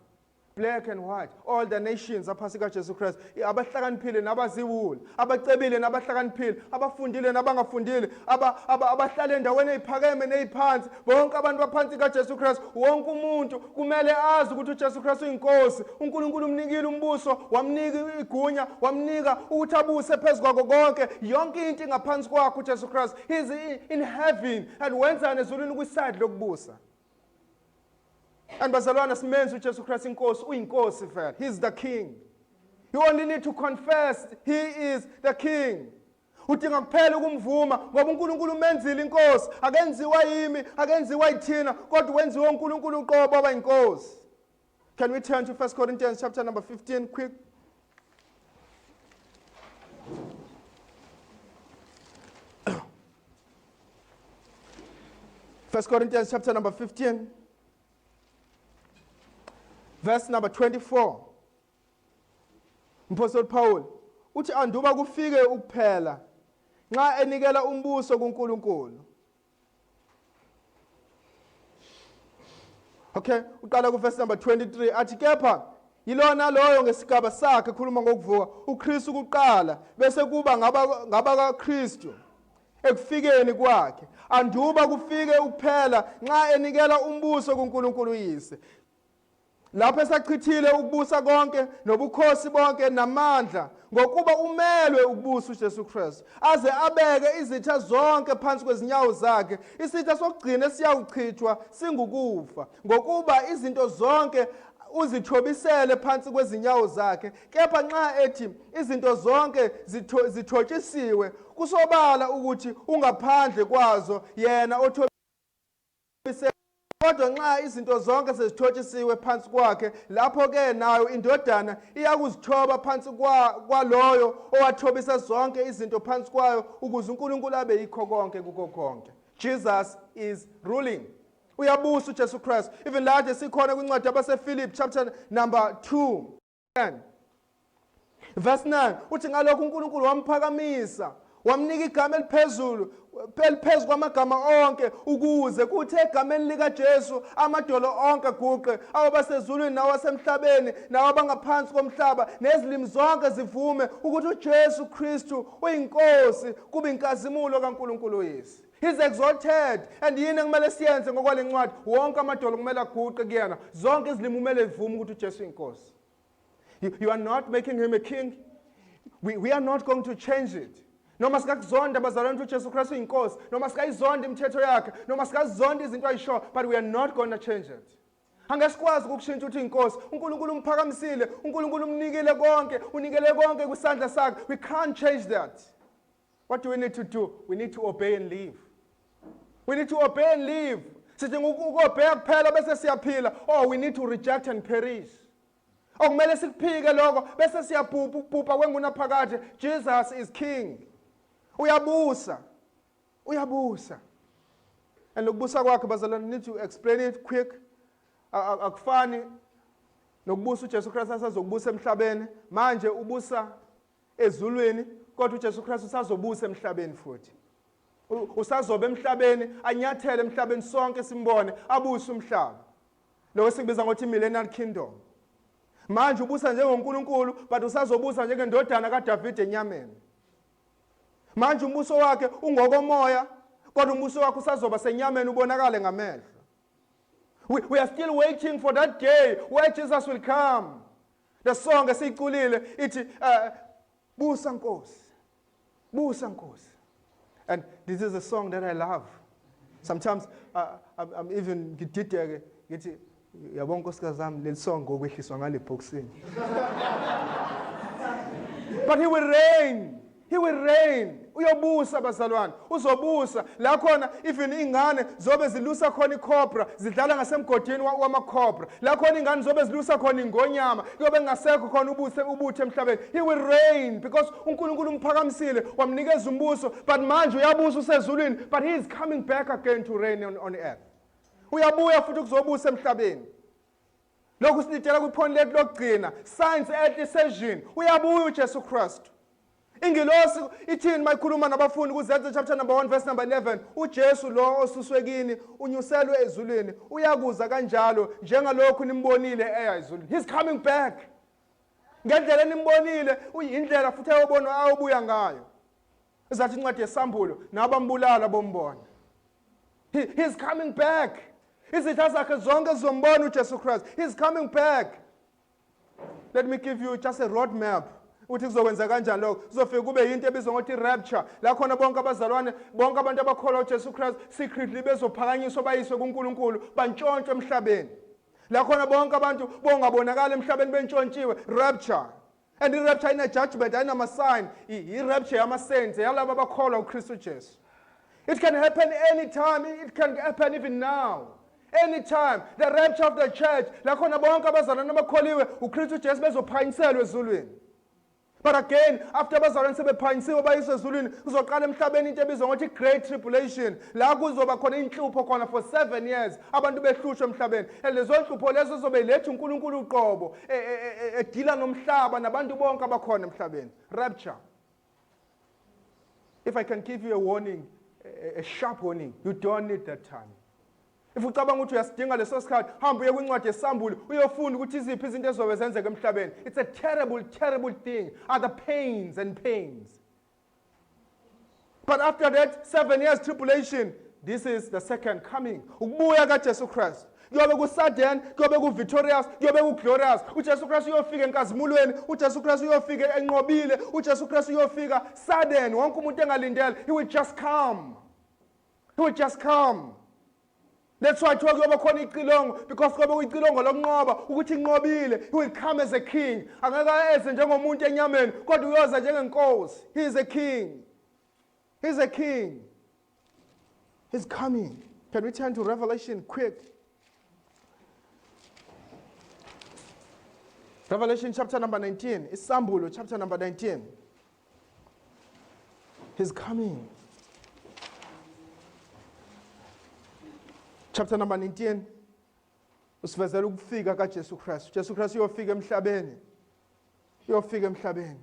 black and white, all the nations aphansi kaJesu Christ, abahlakaniphile nabaziwula, abacebile nabahlakaniphile, abafundile nabangafundile, abahlala endaweni eziphakeme neziphansi, bonke abantu baphansi kaJesu Christ, wonke umuntu kumele azi ukuthi uJesu Christ uyinkosi. uNkulunkulu umnikile umbuso, wamnika igunya, wamnika ukuthi abuse phezu kwako konke, yonke into ingaphansi kwakhe uJesu Christ. He is in heaven and wenzani ezulwini kwiside lokubusa. And bazalwana simenze uJesu Christ inkosi, uyinkosi vele. He is the king. You only need to confess he is the king. Udinga kuphela ukumvuma ngoba uNkulunkulu umenzile inkosi, akenziwa yimi, akenziwa yithina, kodwa wenziwe uNkulunkulu uqobo aba inkosi. Can we turn to 1 Corinthians chapter number 15 quick? First Corinthians chapter number 15. Verse number 24. Apostle Paul uthi anduba kufike ukuphela nxa enikela umbuso kuNkulunkulu. Okay, uqala ku verse number 23 athi kepha yilona loyo ngesigaba sakhe ekhuluma ngokuvuka uKristu kuqala bese kuba ngaba kaKristu ekufikeni kwakhe. Anduba kufike ukuphela nxa enikela umbuso kuNkulunkulu uyise. Lapho esachithile ukubusa konke nobukhosi bonke namandla ngokuba umelwe ukubusa uJesu Kristu aze abeke izitha zonke phansi kwezinyawo zakhe. Isitha sokugcina siyawuchithwa singukufa ngokuba izinto zonke uzithobisele phansi kwezinyawo zakhe. Kepha nxa ethi izinto zonke zithotshisiwe kusobala ukuthi ungaphandle kwazo yena othobisele. Kodwa nxa izinto zonke sezithotshisiwe phansi kwakhe, lapho ke nayo indodana iyakuzithoba phansi kwaloyo owathobisa zonke izinto phansi kwayo ukuze uNkulunkulu abe yikho konke kuko konke. Jesus is ruling. Uyabusa uJesu Christ. Even laje sikhona kwincwadi kwabase-Philip chapter number 2 verse 9 uthi ngalokho uNkulunkulu wamphakamisa wamnika igama eliphezulu phezu kwamagama onke ukuze kuthi egameni likaJesu amadolo onke aguqe, awabasezulwini nawasemhlabeni nawabangaphansi komhlaba, nezilimi zonke zivume ukuthi uJesu Kristu uyinkosi kube inkazimulo kaNkulunkulu yethu. He's exalted, and yini kumele siyenze ngokwale ncwadi? Wonke amadolo kumele aguqe kuyena, zonke izilimi kumele zivume ukuthi uJesu uyinkosi. You are not making him a king. We are not going to change it. Noma sikakuzonda bazalwane ukuthi uJesu Kristu uyinkosi, noma sikayizonda imithetho yakhe, noma sikazonda izinto ayisho, but we are not going to change it. Angesikwazi ukushintsha ukuthi inkosi. uNkulunkulu umphakamisile, uNkulunkulu umnikile konke, unikele konke kwisandla sakhe. We can't change that. What do we need to do? We need to obey and live. We need to obey and live. Sidinga ukubheka kuphela bese siyaphila. Oh, we need to reject and perish. Okumele sikuphike lokho bese siyabhubha kwenguna phakathi. Jesus is king. Uyabusa. Uyabusa. And lokubusa kwakhe bazalwane, need to explain it quick. Akufani nokubusa uJesu Kristu asazokubusa emhlabeni. Manje ubusa ezulwini, kodwa uJesu Kristu usazobusa emhlabeni futhi. Usazobe emhlabeni, anyathele emhlabeni sonke simbone, abuse umhlaba. Lokho sikubiza ngokuthi millennial kingdom. Manje ubusa njengoNkulunkulu, but usazobusa njengendodana kaDavid enyameni. Manje umbuso wakhe ungokomoya, kodwa umbuso wakhe usazoba senyameni ubonakale ngamehlo. We are still waiting for that day where Jesus will come. The song esiculile ithi busa Nkosi. Busa Nkosi. And this is a song that I love. Sometimes I'm even ngidideke ngithi yabona nkosikazi zami le song ngokwehliswa ngale boxini. But he will reign. He will reign. Uyobusa bazalwane, uzobusa. La khona even ingane zobe zilusa khona iCobra, zidlala ngasemgodini wamaCobra. La khona ingane zobe zilusa khona ingonyama, kuyobe ngasekho khona ubuthe emhlabeni. He will reign because uNkulunkulu umphakamisile, wamnikeza umbuso, but manje uyabusa usezulwini, but he is coming back again to reign on earth. Uyabuya futhi ukuzobusa emhlabeni. Lokhu silitshela kwiphoni lethu lokugcina, science at decision. Uyabuya uJesu Kristu. Ingilosi ithini mayikhuluma nabafundi kuZedza chapter number 1 verse number 11. UJesu lo osuswe kini unyuselwe ezulwini uyakuza kanjalo njengalokhu nimbonile eya ezulwini. He's coming back. Ngendlela nimbonile uyindlela futhi ayobona ayobuya ngayo. Izathi incwadi yesambulo nabambulala bombona. He's coming back. Izitha zakhe zonke zizombona uJesu Christ. He's coming back. Let me give you just a road map. Uthi kuzokwenza kanjani lokho? Kuzofika kube into ebizwa ngokuthi rapture. La khona bonke abazalwane, bonke abantu abakholwa uJesu Christ secretly bezophakanyiswa bayiswe kuNkulunkulu, bantshontshwe emhlabeni. La khona bonke abantu bongabonakala emhlabeni bentshontshiwe, rapture. And the rapture ina judgment, ayina sign. I rapture yama saints, yalabo abakholwa uKristu Jesu. It can happen anytime. It can happen even now. Anytime. The rapture of the church. La khona bonke abazalwane abakholiwe uKristu Jesu bezophanyiselwa ezulwini. But again, after abazalwane sebephanyisiwe bayiswe ezulwini, kuzoqala emhlabeni into ebizwa ngokuthi great tribulation. La kuzoba khona inhlupho khona for 7 years. Abantu behlushwa emhlabeni. And lezo nhlupho lezo zobe lethu uNkulunkulu uqobo edila nomhlaba nabantu bonke abakhona emhlabeni. Rapture. If I can give you a warning, a sharp warning, you don't need that time. If ucabanga ukuthi uyasidinga leso sikhathi, hamba uye kwincwadi yesambulo uyofunda ukuthi iziphi izinto ezobe zenzeka emhlabeni. It's a terrible, terrible thing. Are the pains and pains. But after that 7 years tribulation, this is the second coming. Ukubuya kaJesu Christ. Kuyobe ku-sudden, kuyobe ku-victorious, kuyobe ku-glorious. UJesu Christ uyofika enkazimulweni, uJesu Christ uyofika enqobile, uJesu Christ uyofika sudden. Wonke umuntu engalindele, he will just come. He will just come. That's why kuthiwa kuyoba khona icilongo, because kuyobe kuyicilongo lokunqoba ukuthi inqobile. He will come as a king. Angeke eze njengomuntu enyameni, kodwa uyoza njengenkosi. He is a king. He is a king. He's coming. Can we turn to Revelation quick? Revelation chapter number 19. Isambulo chapter number 19. He's coming. Chapter number 19. Usivezela ukufika kaJesu Christ. Jesu Christ uyofika emhlabeni. Uyofika emhlabeni.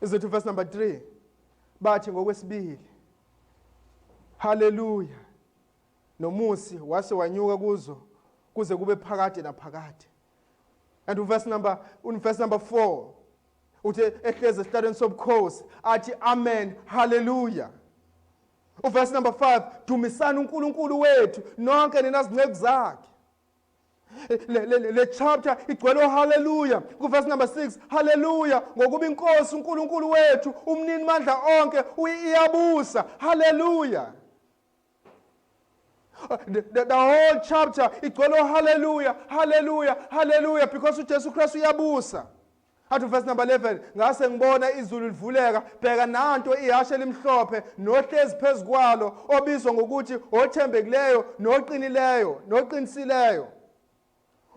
Izethu verse number 3. Bathi ngokwesibili. Hallelujah. Nomusi wase wanyuka kuzo kuze kube phakade naphakade. And verse number 4. Uthi ehleze esihlalweni sobukhosi athi amen, hallelujah. Verse number 5, dumisani uNkulunkulu wethu nonke ninazinceku zakhe. Le chapter igcwele hallelujah. Verse number 6, hallelujah, ngokuba inkosi uNkulunkulu wethu umnini mandla onke uyabusa, hallelujah. The whole chapter igcwele hallelujah, hallelujah, hallelujah, because uJesu Christ uyabusa. Athi verse number 11, ngase ngibona izulu livuleka, bheka nanto ihashe elimhlophe nohlezi phezukwalo obizwa ngokuthi othembekileyo noqinileyo noqinisileyo.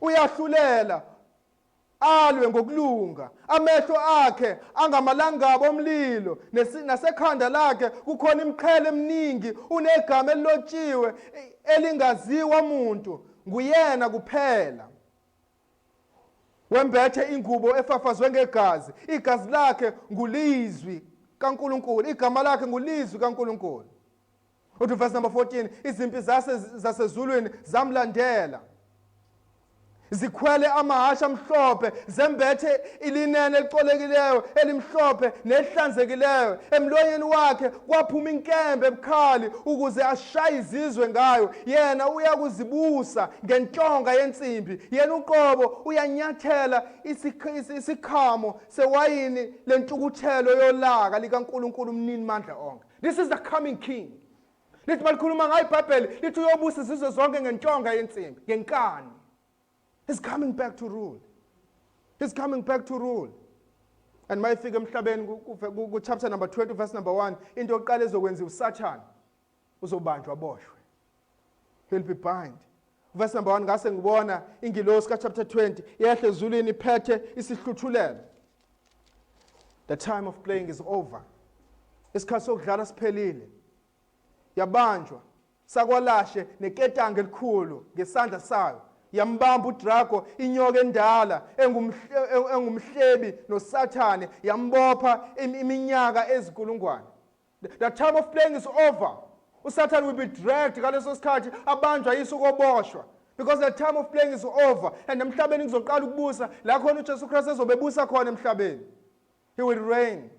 Uyahlulela alwe ngokulunga, amehlo akhe angamalangabo omlilo, nasekhanda lakhe kukhona imiqhele eminingi, unegama elilotshiwe elingaziwa umuntu, nguyena kuphela. Wembethe ingubo efafazwe ngegazi, igazi lakhe ngulizwi kaNkulunkulu, igama lakhe ngulizwi kaNkulunkulu. Uthi verse number 14, izimpi zasezulwini zamlandela. Zikhwele amahashe amhlophe, zembethe ilinene elicolekileyo elimhlophe nehlanzekileyo. Emlonyeni wakhe kwaphuma inkembe ebukhali ukuze ashaye izizwe ngayo. Yena uyakuzibusa ngentonga yensimbi. Yena uqobo uyanyathela isikhamo sewayini lentukuthelo yolaka likaNkulunkulu umnini mandla onke. This is the coming king. Lithi malikhuluma ngayo iBhayibheli lithi uyobusa izizwe zonke ngentonga yensimbi, ngenkani. He's coming back to rule. He's coming back to rule. And mayifika emhlabeni ku chapter number 20 verse number 1, into yokuqala ezokwenziwa uSathane uzobanjwa aboshwe. He'll be bind. Verse number 1, ngase ngibona ingilosi ka chapter 20 yehle ezulwini iphethe isihluthulelo. The time of playing is over. Isikhathi sokudlala siphelile. Yabanjwa sakwalashe neketanga elikhulu ngesandla sayo. yambamba uDrago inyoka endala engumhlebi noSathane yambopha iminyaka ezikulungwane. The time of playing is over. uSathane will be dragged ngaleso sikhathi abanjwa yiso koboshwa, because the time of playing is over, and emhlabeni kuzoqala ukubusa la khona uJesu Christ ezobebusa khona emhlabeni. He will reign.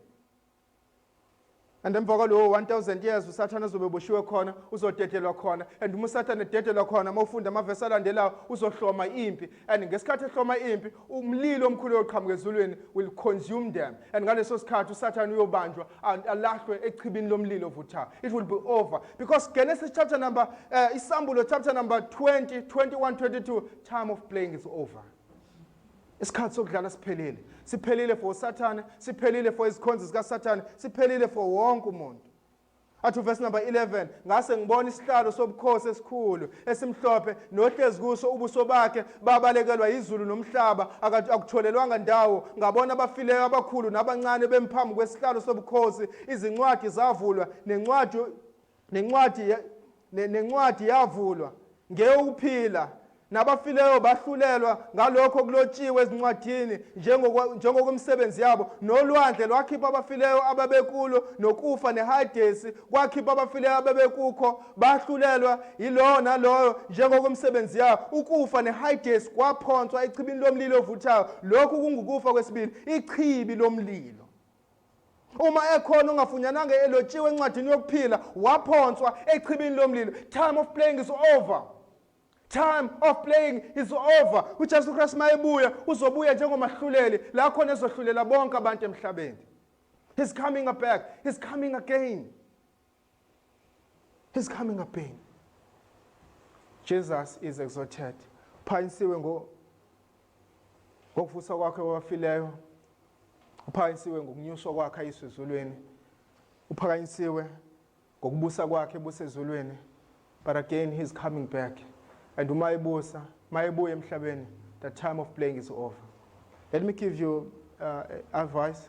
And emva kwalowo 1000 years uSathane uzobeboshiwe khona, uzodedelwa khona, and uma uSathane ededelwa khona mawufunda amavesi alandelayo uzohloma impi, and ngesikhathi ehloma impi umlilo omkhulu oqhamuka ezulwini will consume them, and ngaleso sikhathi uSathane uyobanjwa alahlwe echibini lomlilo ovuthayo. It will be over, because Genesis chapter number Isambulo chapter number 20, 21, 22, time of playing is over. Isikhathi sokudlala siphelile. Siphelile for uSathane, siphelile for izikhonzi zikaSathane, siphelile for wonke umuntu. Athi verse number 11, ngase ngibona isihlalo sobukhosi esikhulu esimhlophe nohlezi kuso ubuso bakhe babalekelwa izulu nomhlaba akutholelwanga ndawo. Ngabona abafileyo abakhulu nabancane bemphambi kwesihlalo sobukhosi, izincwadi zavulwa nencwadi yavulwa ngeyukuphila. Nabafileyo bahlulelwa ngalokho kulotshiwe ezincwadini njengokumsebenzi yabo, nolwandle lwakhipha abafileyo ababekulo, nokufa neHadesi kwakhipha abafileyo ababekukho, bahlulelwa yilowo naloyo njengokumsebenzi yabo. Ukufa neHadesi kwaphonswa echibini lomlilo ovuthayo. Lokhu kungukufa kwesibili, ichibi lomlilo. Uma ekhona ungafunyananga elotshiwe encwadini yokuphila, waphonswa echibini lomlilo. Time of playing is over. Time of playing is over. uJesu Christ mayebuya uzobuya njengomahluleli la khona ezohlulela bonke abantu emhlabeni. He's coming back. He's coming again. He's coming again. Jesus is exalted. Uphakanyisiwe ngokuvusa kwakhe wabafileyo. Uphakanyisiwe ngokunyuswa kwakhe ayisezulwini. Uphakanyisiwe ngokubusa kwakhe ebusezulwini. But again he's coming back. And umayibuya emhlabeni, the time of playing is over. Let me give you advice.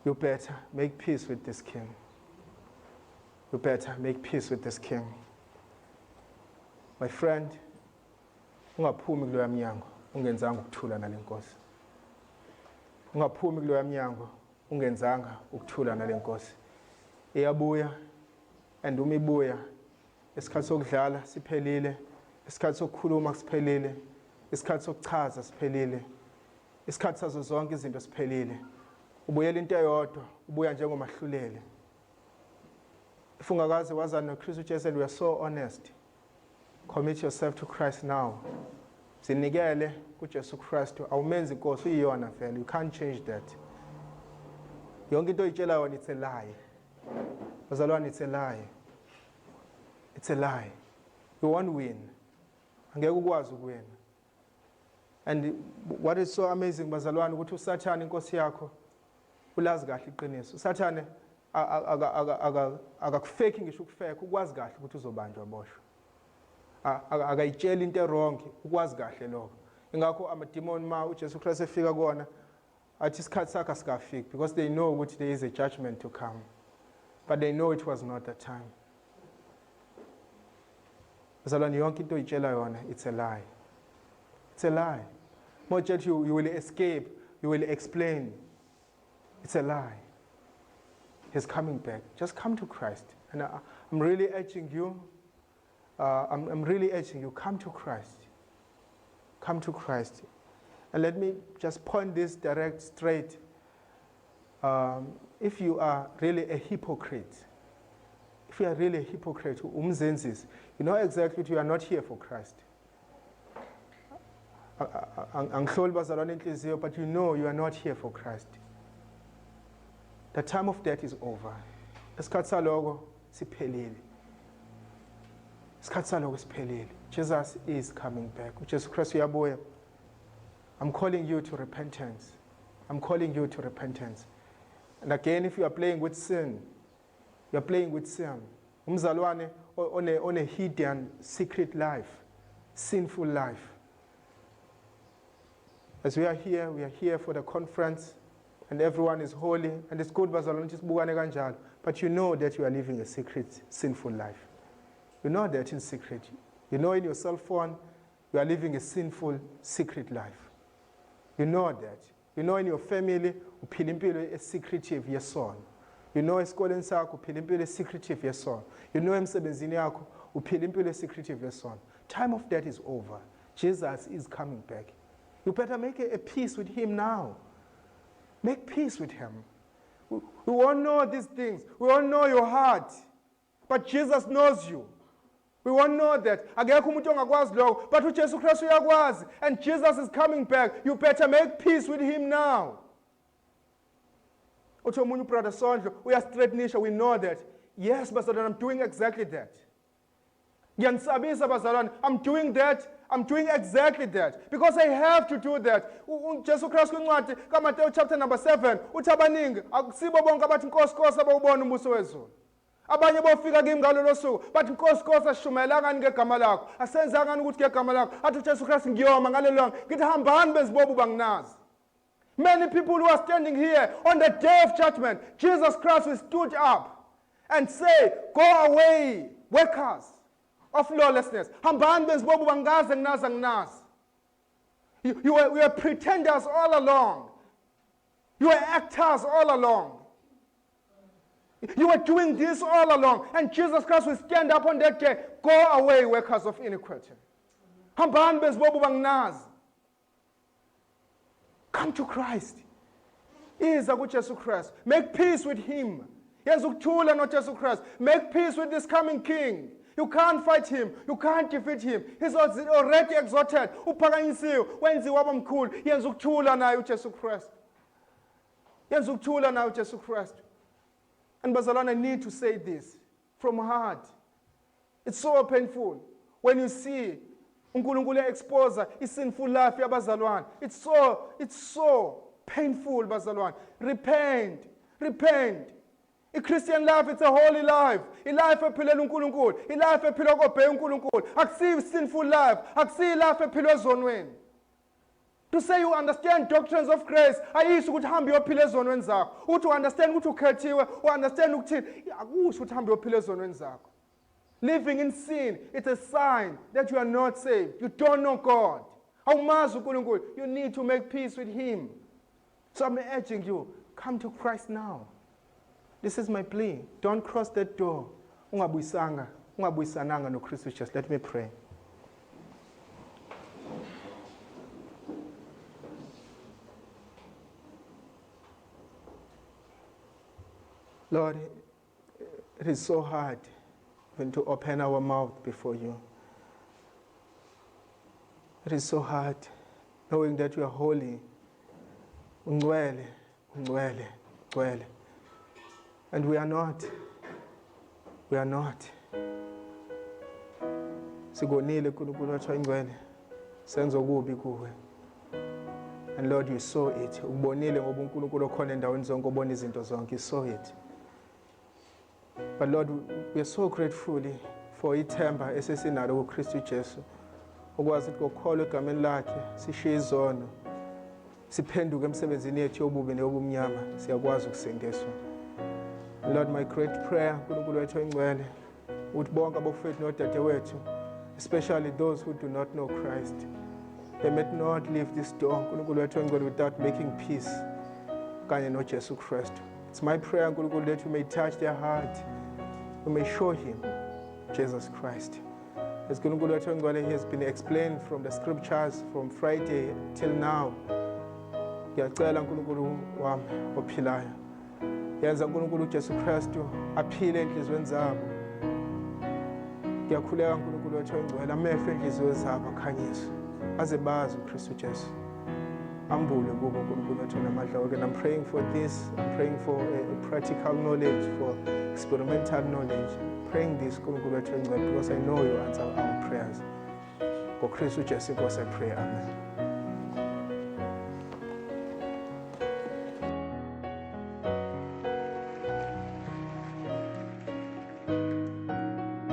You better make peace with this king. You better make peace with this king. My friend, ungaphumi kuloya mnyango ungenzanga ukuthula nale Nkosi. Ungaphumi kuloya mnyango ungenzanga ukuthula nale Nkosi. Iyabuya, and umibuya. Isikhathi sokudlala siphelile, isikhathi sokukhuluma siphelile, isikhathi sokuchaza siphelile, isikhathi sazo zonke izinto siphelile. Ubuyela into eyodwa, ubuya njengomahluleli. If ungakaze wazana noKristu Jesu and we are so honest, commit yourself to Christ now. Zinikele kuJesu Kristu, awumenzi inkosi uyiyona vele. You can't change that. Yonke into oyitshela yona it's a lie. Bazalwane, it's a lie. It's a lie. You won't win. Angeke ukwazi ukuwina. And what is so amazing bazalwane ukuthi uSathane inkosi yakho ulazi kahle iqiniso. uSathane akakufake ngisho ukufake, ukwazi kahle ukuthi uzobanjwa boshwa. Akayitshela into wrong, ukwazi kahle lokho. Ingakho amademon ma uJesu Christ efika kuona athi isikhathi sakhe asikafiki, because they know ukuthi there is a judgment to come. But they know it was not the time. Bazalwane, yonke into oyitshela yona, it's a lie. It's a lie. More just you will escape, you will explain. It's a lie. He's coming back. Just come to Christ. And I'm really urging you, I'm really urging you, come to Christ. Come to Christ. And let me just point this direct, straight. If you are really a hypocrite, if you are really a hypocrite, umzenzisi, you know exactly that you are not here for Christ. But you know you are not here for Christ. The time of death is over. Jesus is coming back. Jesus Christ, I'm calling you to repentance. I'm calling you to repentance. And again, if you are playing with sin, you are playing with sin. Umzalwane on a hidden, secret life, sinful life. As we are here for the conference, and everyone is holy, and it's good, but you know that you are living a secret, sinful life. You know that in secret. You know in your cell phone, you are living a sinful, secret life. You know that. You know in your family, uphila impilo secretive yesono. You know esikoleni sakho uphila impilo secretive yesono. You know emsebenzini yakho uphila impilo secretive yesono. Time of that is over. Jesus is coming back. You better make a peace with him now. Make peace with him. We all know these things. We all know your heart. But Jesus knows you. We all know that. Akekho umuntu ongakwazi lokho, but uJesu Kristu uyakwazi, and Jesus is coming back. You better make peace with him now. Uthi omunye brother Sondlo uyastraightenisha, we know that. Yes, bazalwane, I'm doing exactly that. Ngiyanisabisa bazalwane, I'm doing that. I'm doing exactly that because I have to do that. uJesu Kristu kwincwadi kaMateyu chapter number 7 uthi abaningi akusibo bonke abathi Nkosi Nkosi abawubona umbuso wezulu. Abanye bofika kimi ngalolo suku bathi Nkosi Nkosi asishumayela ngani ngegama lakho, asenza ngani ukuthi ngegama lakho. Athi uJesu Kristu ngiyoma ngalelo langa ngithi hambani bezibobu banginazi. Many people who are standing here on the day of judgment, Jesus Christ will stood up and say, go away, workers of lawlessness. Hambani bezibobu bangaze nginazi anginazi. You were pretenders all along. You were actors all along. You were doing this all along. And Jesus Christ will stand up on that day. Go away, workers of iniquity. Hambani bezibobu banginazi. Come to Christ. Iza kuJesu Christ. Make peace with him. Yenza ukuthula noJesu Christ. Make peace with this coming king. You can't fight him. You can't defeat him. He's already exalted. Uphakanyisiwe, wenziwe waba mkhulu. Yenza ukuthula naye uJesu Christ. Yenza ukuthula naye uJesu Christ. And bazalwane, I need to say this from heart. It's so painful when you see uNkulunkulu expose sinful life yabazalwane. It's so painful bazalwane. Repent. A Christian life, it's a holy life. A life ephilela uNkulunkulu. A life ephila kobhe uNkulunkulu. Akusiyi sinful life. Akusiyi life ephilwa ezonweni. To say you understand doctrines of grace, ayisho ukuthi hambe uyophila ezonweni zakho. Uthi understand ukuthi ukhethiwe, understand ukuthini, akusho ukuthi hambe uyophila ezonweni zakho. Living in sin, it's a sign that you are not saved. You don't know God. Awumazi uNkulunkulu. You need to make peace with him. So I'm urging you, come to Christ now. This is my plea. Don't cross that door. Ungabuyisananga noKristu Jesu. Let me pray. Lord, it is so hard even to open our mouth before you. It is so hard knowing that you are holy. Ungcwele. And we are not. Sigonile uNkulunkulu wathi ingcwele. Senza okubi kuwe. And Lord, you saw it. Ubonile ngoba uNkulunkulu okhona endaweni zonke obona izinto zonke. You saw it. But Lord, we are so grateful for ithemba esesinalo kuKristu Jesu. Ukwazi ukuthi ngokholwa egameni lakhe sishiye izono. Siphenduke emsebenzini yethu yobubi neyobumnyama. Siyakwazi ukusindiswa. Lord, my great prayer, uNkulunkulu wethu oyingcwele, ukuthi bonke abofethu nodadewethu, especially those who do not know Christ, they may not leave this door, uNkulunkulu wethu oyingcwele, without making peace kanye noJesu Kristu. It's my prayer, uNkulunkulu, that you may touch their heart, you may show him Jesus Christ. As uNkulunkulu wethu oyingcwele, he has been explained from the scriptures from Friday till now. Ngiyacela uNkulunkulu wami ophilayo, yenza uNkulunkulu uJesu Kristu aphile enhlizweni zabo. Ngiyakhuleka uNkulunkulu wethu oyingcwele, amehlo enhliziyo zabo akhanyiswe aze bazi uKristu Jesu. Ambule kubo uNkulunkulu wethu namandla wonke. And I'm praying for this. I'm praying for a practical knowledge, for experimental knowledge. Praying this uNkulunkulu wethu oyingcwele because I know you answer our prayers. NgoKristu Jesu Nkosi I pray. Amen.